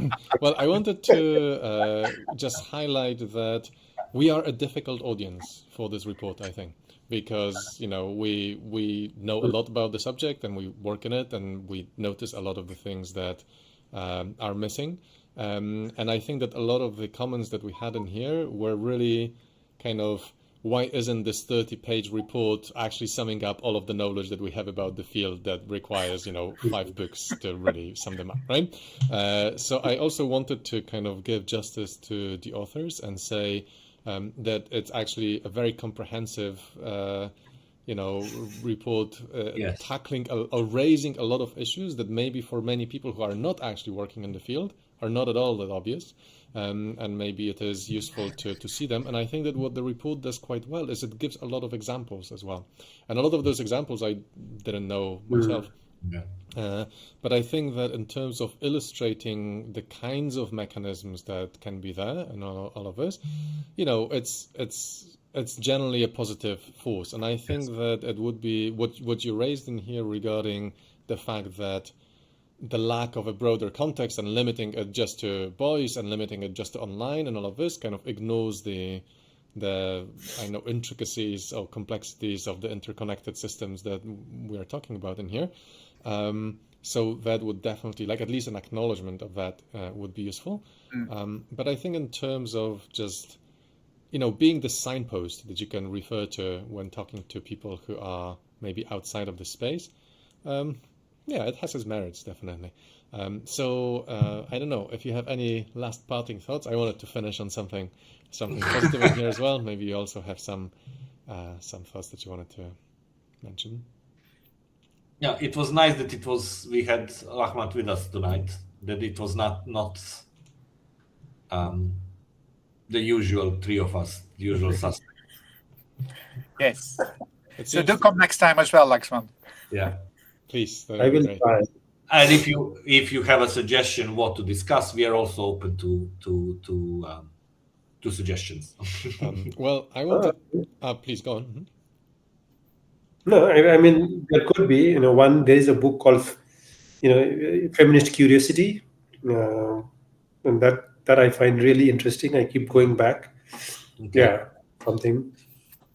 Well, I wanted to just highlight that we are a difficult audience for this report, I think, because we know a lot about the subject and we work in it, and we notice a lot of the things that are missing. And I think that a lot of the comments that we had in here were really kind of, why isn't this 30-page report actually summing up all of the knowledge that we have about the field that requires, 5 books to really sum them up, right? So I also wanted to kind of give justice to the authors and say that it's actually a very comprehensive, report tackling or raising a lot of issues that maybe for many people who are not actually working in the field are not at all that obvious. And maybe it is useful to see them. And I think that what the report does quite well is it gives a lot of examples as well. And a lot of those examples I didn't know myself. Yeah. But I think that in terms of illustrating the kinds of mechanisms that can be there and all of this, it's generally a positive force. And I think that it would be what you raised in here regarding the fact that the lack of a broader context and limiting it just to boys and limiting it just to online and all of this kind of ignores the intricacies or complexities of the interconnected systems that we are talking about in here. So that would definitely, like, at least an acknowledgement of that would be useful. But I think in terms of just, being the signpost that you can refer to when talking to people who are maybe outside of the space, it has its merits, definitely. So I don't know if you have any last parting thoughts. I wanted to finish on something positive in here as well. Maybe you also have some thoughts that you wanted to mention. Yeah, it was nice that we had Rahmat with us tonight. That it was not the usual three of us, the usual suspects. Yes. So do come next time as well, Lakshman. Yeah. Please. I will try. And if you have a suggestion what to discuss, we are also open to suggestions. Well, I wanted. Please go on. Mm-hmm. No, I mean there could be. There is a book called, Feminist Curiosity, and that I find really interesting. I keep going back. Okay. Yeah, something.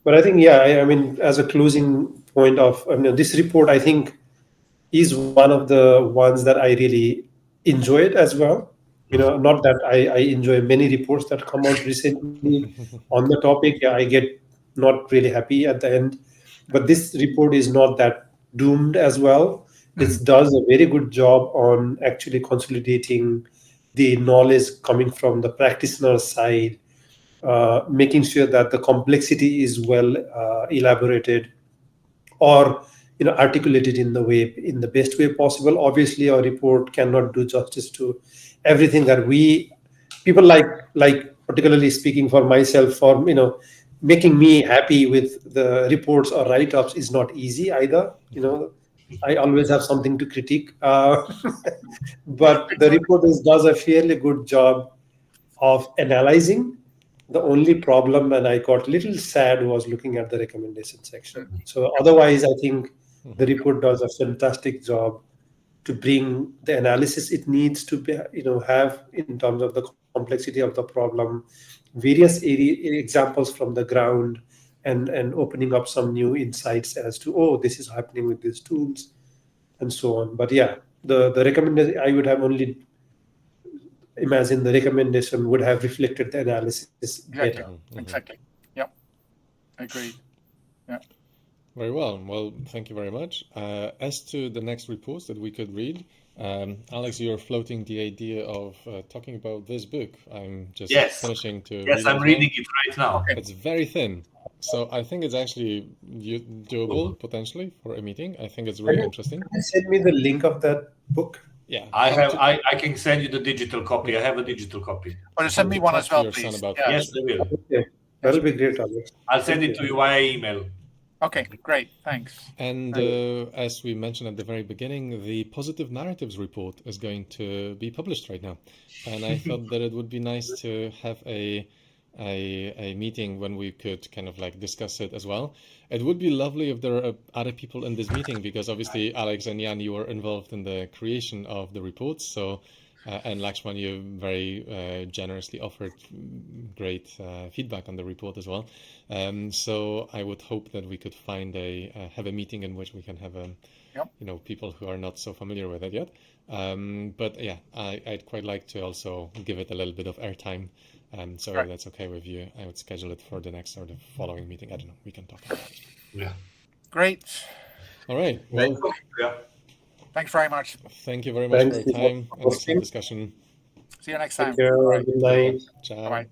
But I think, I mean, as a closing point of this report, I think is one of the ones that I really enjoyed as well. Not that I enjoy many reports that come out recently on the topic. I get not really happy at the end. But this report is not that doomed as well. It does a very good job on actually consolidating the knowledge coming from the practitioner side, making sure that the complexity is well elaborated or articulated in the best way possible. Obviously, our report cannot do justice to everything that people like particularly speaking for myself, for making me happy with the reports or write-ups is not easy either. I always have something to critique, but the report does a fairly good job of analyzing. The only problem, and I got a little sad, was looking at the recommendation section. So otherwise, I think the report does a fantastic job to bring the analysis it needs to be, have in terms of the complexity of the problem, various examples from the ground, and opening up some new insights as to, this is happening with these tools and so on. But the recommendation, I would have only imagine the recommendation would have reflected the analysis better. Exactly. Yeah, agreed. Yeah. Very well. Well, thank you very much. As to the next reports that we could read, Alex, you're floating the idea of talking about this book. I'm just finishing to read it. Yes, I'm reading it right now. It's very thin. So I think it's actually doable, potentially, for a meeting. I think it's really interesting. Can you send me the link of that book? Yeah. I can send you the digital copy. I have a digital copy. Or send me one as well, please. Yes, I will. Okay. That'll be great, Alex. I'll send it to you via email. Okay, great. Thanks. And as we mentioned at the very beginning, the Positive Narratives report is going to be published right now. And I thought that it would be nice to have a meeting when we could kind of like discuss it as well. It would be lovely if there are other people in this meeting, because obviously Alex and Jan, you were involved in the creation of the reports. So, and Lakshman, you very generously offered great feedback on the report as well. So I would hope that we could find have a meeting in which we can have people who are not so familiar with it yet. But yeah, I'd quite like to also give it a little bit of airtime. So if that's okay with you, I would schedule it for the next or the following meeting. I don't know. We can talk about it. Yeah. Great. All right. Well, thanks very much. Thank you very much for your time and excellent discussion. See you next time. Take care. Good night. Ciao. Bye.